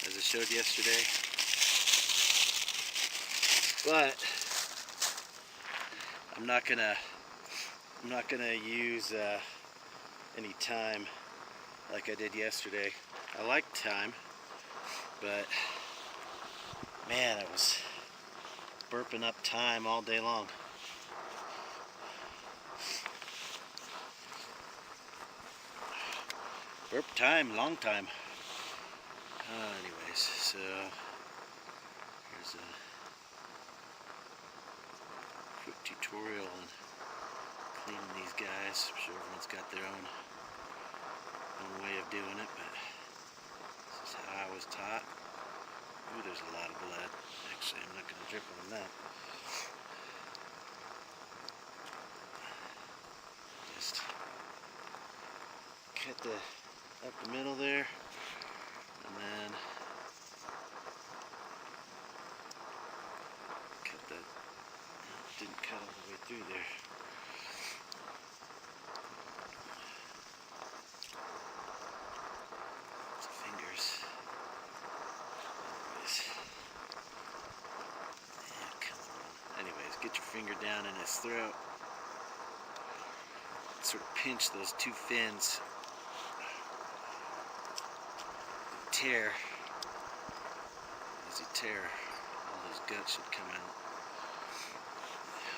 as I showed yesterday. But I'm not gonna use any thyme like I did yesterday. I like thyme, but man, it was burping up thyme all day long. Burp time, long time. Anyways, so here's a quick tutorial on cleaning these guys. I'm sure everyone's got their own way of doing it, but this is how I was taught. Ooh, there's a lot of blood. Actually, I'm not going to drip on that. Just cut up the middle there, and then cut that. Didn't cut all the way through there. Fingers. Anyways, get your finger down in his throat. Sort of pinch those two fins. Tear. As you tear, all those guts should come out.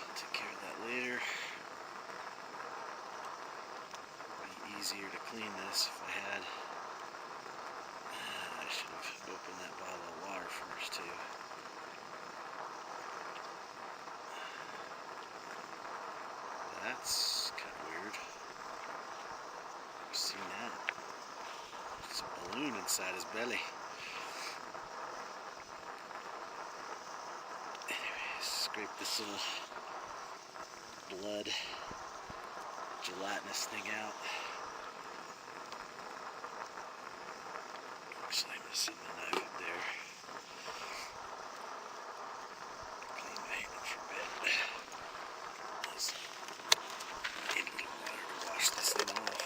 I'll take care of that later. It'd be easier to clean this if I had. I should have opened that bottle of water first too. That's kind of weird. Never seen that. There's a balloon inside his belly. Anyways, scrape this little blood gelatinous thing out. Actually, I'm gonna set my knife up there. Clean my hand for a bit. Let's need a little water to wash this thing off.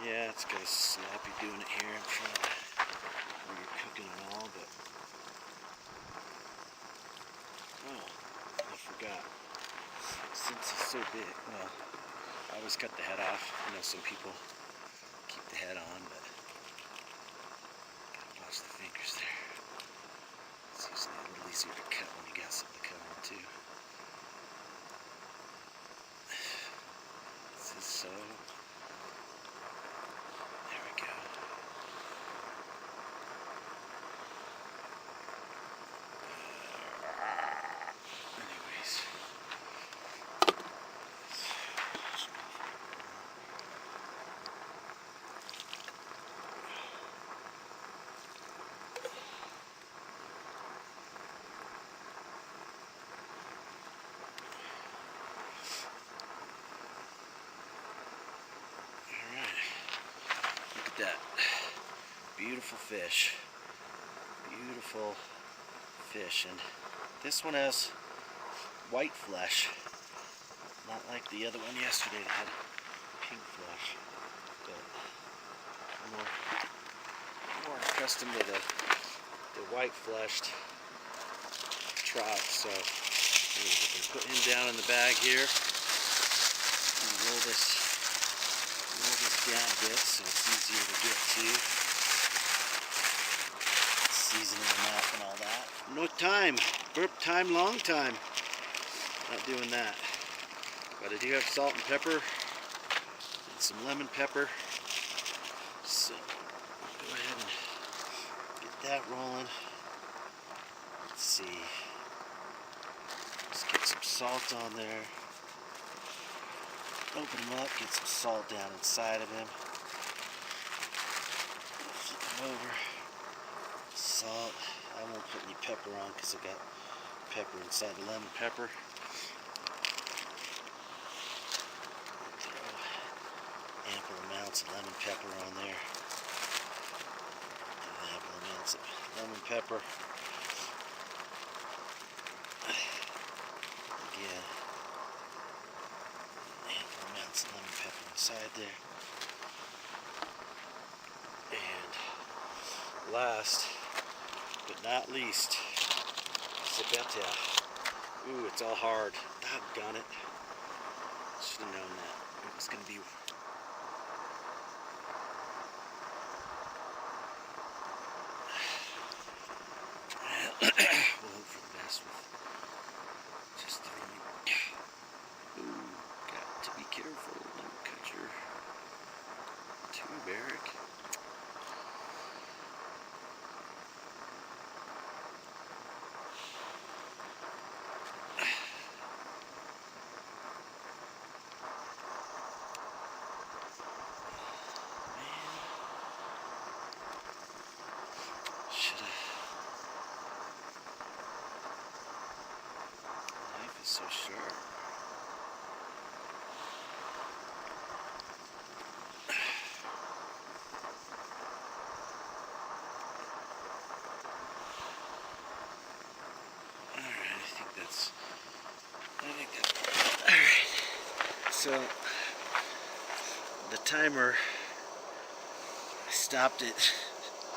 Yeah, it's kind of sloppy doing it here. I'm trying to when you're cooking and all, but oh, I forgot. Since it's so big, well, I always cut the head off. I know some people keep the head on, but gotta watch the fingers there. It's usually a little easier to cut when you got something to cut on too. This is so. There we go. Anyways. That beautiful fish, and this one has white flesh, not like the other one yesterday that had pink flesh, but I'm more accustomed to the white fleshed trout, so we can put him down in the bag here and roll this down a bit so it's easier to get to. Seasoning them up and all that. No time. Burp time, long time. Not doing that. But I do have salt and pepper and some lemon pepper. So go ahead and get that rolling. Let's see. Let's get some salt on there. Open him up, get some salt down inside of him. Flip him over. Salt. I won't put any pepper on because I got pepper inside the lemon pepper. Throw ample amounts of lemon pepper on there. Ample amounts of lemon pepper. Again. Some lemon pepper inside there. And last but not least, Cibeta. Ooh, it's all hard. Doggone it. Should have known that. It was going to be. We'll hope for the best with just throwing. Ooh. To be careful, don't cut your tube, Eric. Man, shoulda. Life is so short. So the timer, I stopped it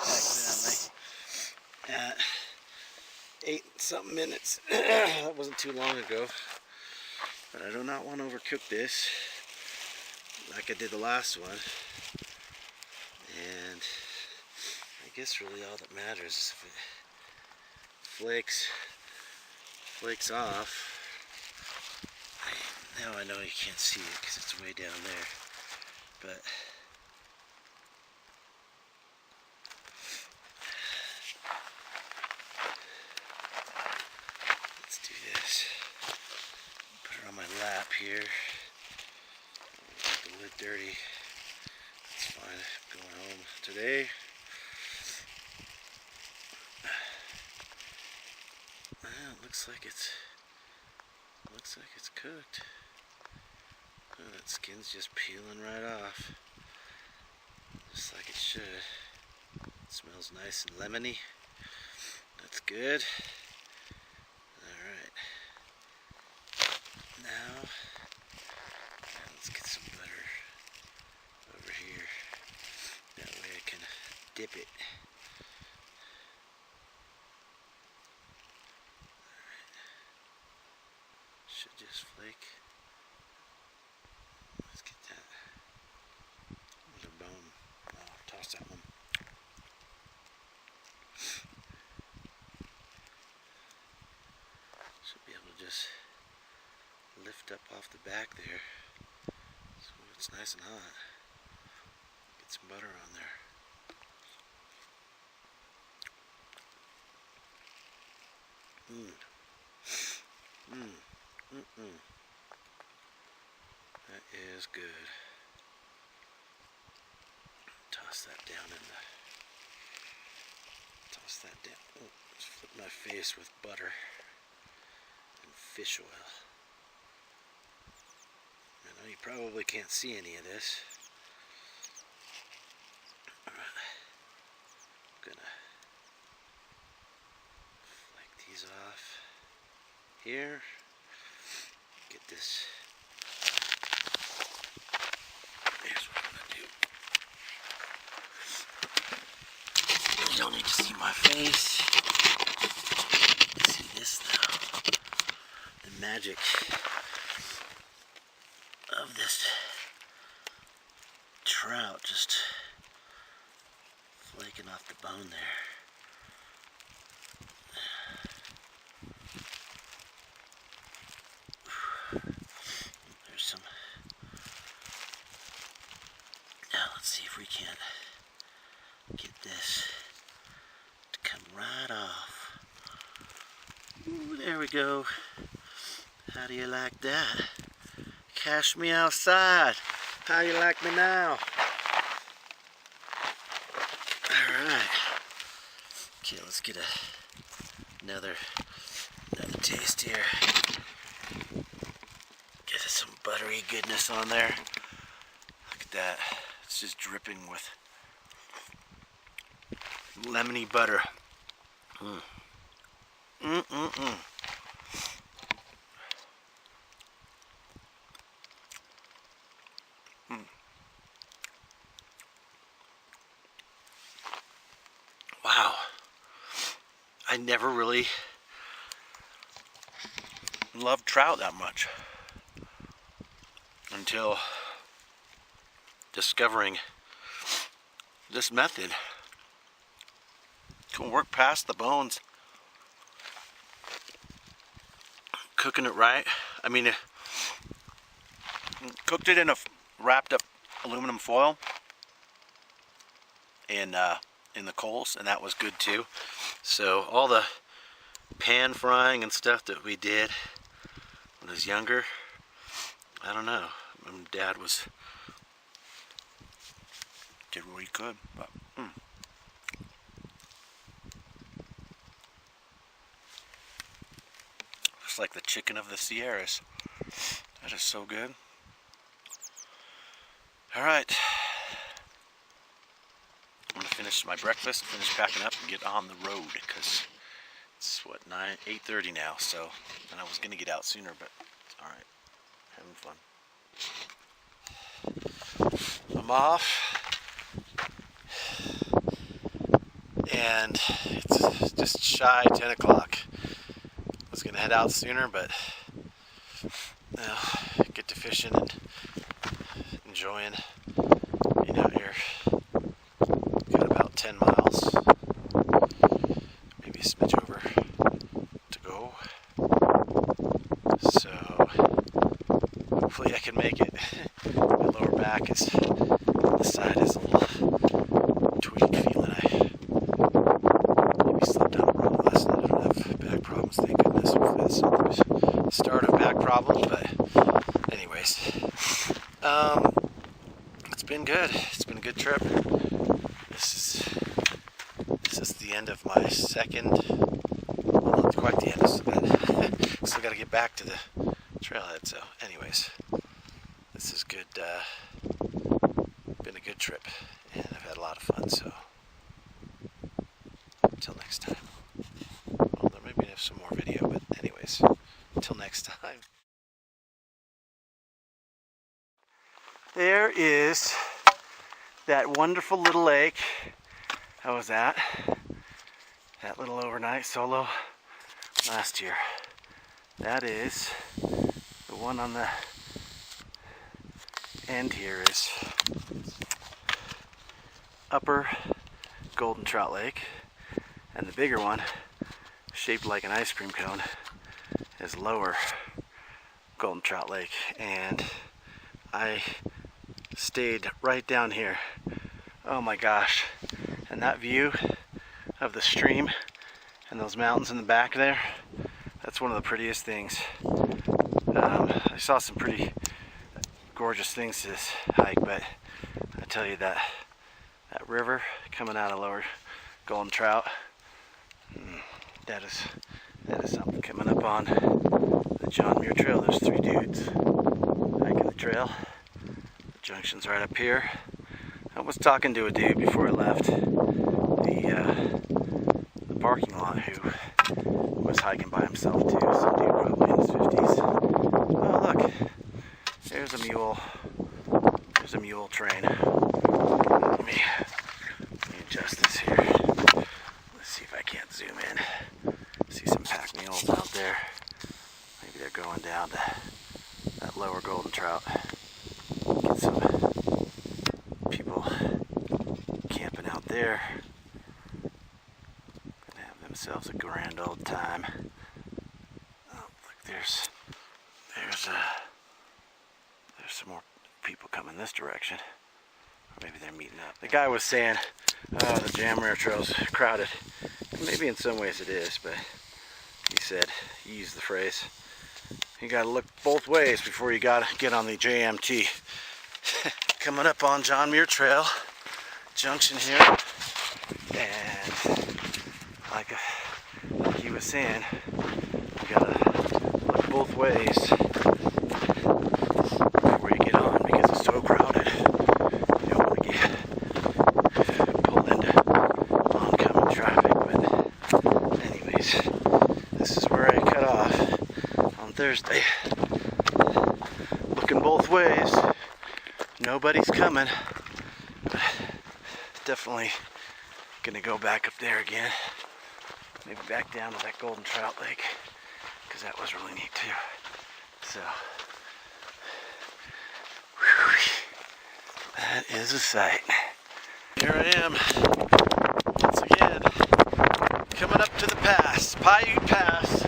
accidentally at 8 something minutes. That wasn't too long ago, but I do not want to overcook this like I did the last one. And I guess really all that matters is if it flakes off. Now I know you can't see it because it's way down there, but let's do this. Put it on my lap here. Get the lid dirty. That's fine. I'm going home today. Well, it looks like it's cooked. Oh, that skin's just peeling right off, just like it should. It smells nice and lemony. That's good. Alright. Now, let's get some butter over here. That way I can dip it. Should just flake. Let's get that. There's a bone. Oh, toss that one. Should be able to just lift up off the back there. So it's nice and hot. Get some butter on there. That is good. Toss that down in the. Toss that down. Oh, just flip my face with butter and fish oil. I know you probably can't see any of this. Alright. I'm gonna flake these off here. Get this. Here's what I'm gonna do. You don't need to see my face. See this though. The magic of this trout just flaking off the bone there. There's some. Now let's see if we can't get this to come right off. Ooh, there we go. How do you like that? Cash me outside. How you like me now? Alright. Okay, let's get another taste here. Get some buttery goodness on there. Look at that. It's just dripping with lemony butter. Wow. I never really loved trout that much until discovering this method. Can work past the bones. Cooking it right. I mean, cooked it in a wrapped up aluminum foil in the coals, and that was good too. So all the pan frying and stuff that we did when I was younger, I don't know. My dad did what he could, but it's like the chicken of the Sierras. That is so good. All right, I'm gonna finish my breakfast, finish packing up, and get on the road because it's what 8:30 now. So, and I was gonna get out sooner, but all right, having fun. I'm off. And it's just shy 10 o'clock. I was gonna head out sooner, but get to fishing and enjoying being out here. Got about 10 miles, maybe a smidge over to go. So hopefully I can make it. My lower back is, the side is a little tweaked, feeling I maybe slipped out a little less, and I don't have back problems, thank goodness. That's the start of back problems, but anyways, it's been good. It's been a good trip. This is the end of my second, well, not quite the end, still got to get back to the trailhead, so anyways, this is good, been a good trip, and I've had a lot of fun, so until next time. Well, there may be some more video, but anyways, until next time. There is that wonderful little lake I was at, that little overnight solo last year. That is the one on the end here is Upper Golden Trout Lake, and the bigger one, shaped like an ice cream cone, is Lower Golden Trout Lake, and I stayed right down here. Oh my gosh, and that view of the stream and those mountains in the back there, that's one of the prettiest things. I saw some pretty gorgeous things this hike, but I tell you that river coming out of Lower Golden Trout, that is something. Coming up on the John Muir Trail, there's 3 dudes hiking the trail. The junction's right up here. I was talking to a dude before I left the parking lot who was hiking by himself too. Some dude probably in his 50s. Oh look, there's a mule. There's a mule train. Let me adjust this here. Let's see if I can't zoom in. See some pack mules out there. Maybe they're going down to that Lower Golden Trout. Get some people camping out there. Gonna have themselves a grand old time. Oh, look, there's some more people coming this direction. Or maybe they're meeting up. The guy was saying, oh, the John Muir Trail's crowded. And maybe in some ways it is, but he said, he used the phrase, you gotta look both ways before you gotta get on the JMT. Coming up on John Muir Trail junction here, and like he was saying, you gotta look both ways before you get on, because it's so crowded. You don't want to get pulled into oncoming traffic. But anyways, this is where I cut off on Thursday. Looking both ways. Nobody's coming, but definitely gonna go back up there again. Maybe back down to that Golden Trout Lake, because that was really neat too. So, whew, that is a sight. Here I am, once again, coming up to the pass, Piute Pass.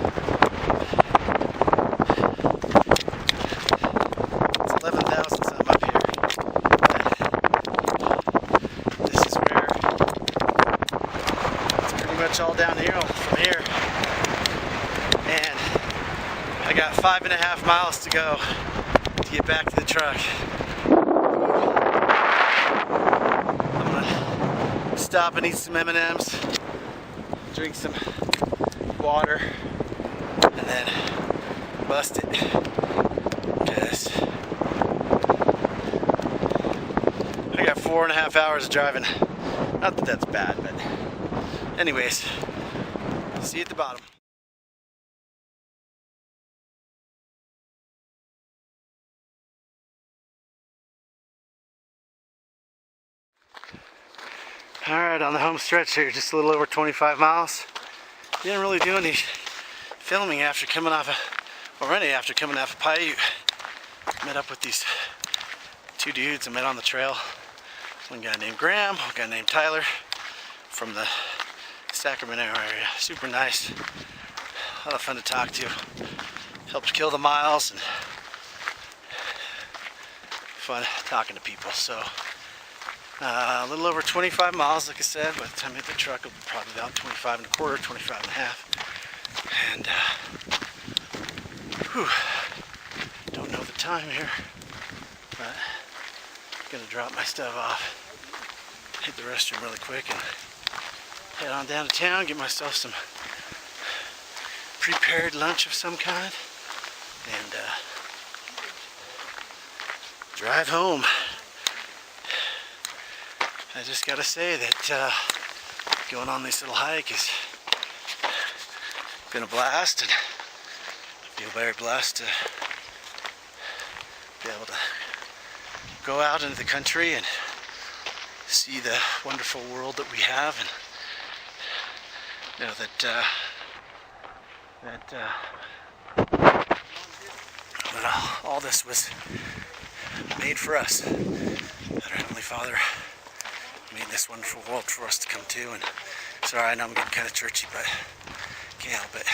It's 11,000 something up here. This is where it's pretty much all downhill from here. And I got 5.5 miles to go to get back to the truck. I'm gonna stop and eat some M&Ms, drink some water, and then bust it. Because I got 4.5 hours of driving. Not that that's bad, but anyways, see you at the bottom. Alright, on the home stretch here, just a little over 25 miles. Didn't really do any filming after coming off after coming off of Piute. Met up with these two dudes I met on the trail. One guy named Graham, one guy named Tyler from the Sacramento area. Super nice. A lot of fun to talk to. Helped kill the miles and fun talking to people. So a little over 25 miles, like I said. By the time I hit the truck, it'll be probably about 25 and a quarter, 25 and a half. And don't know the time here, but I'm gonna drop my stuff off, hit the restroom really quick, and head on down to town, get myself some prepared lunch of some kind, and drive home. I just gotta say that going on this little hike has been a blast, and I feel very blessed to be able to go out into the country and see the wonderful world that we have, and know that all this was made for us. That our Heavenly Father made this wonderful world for us to come to. And sorry, I know I'm getting kind of churchy, but can't help it.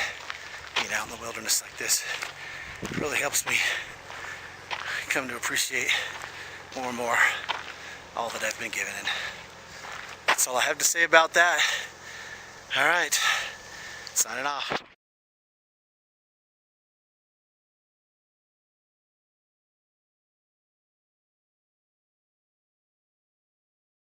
Being out in the wilderness like this really helps me come to appreciate more and more all that I've been given. And that's all I have to say about that. All right, signing off.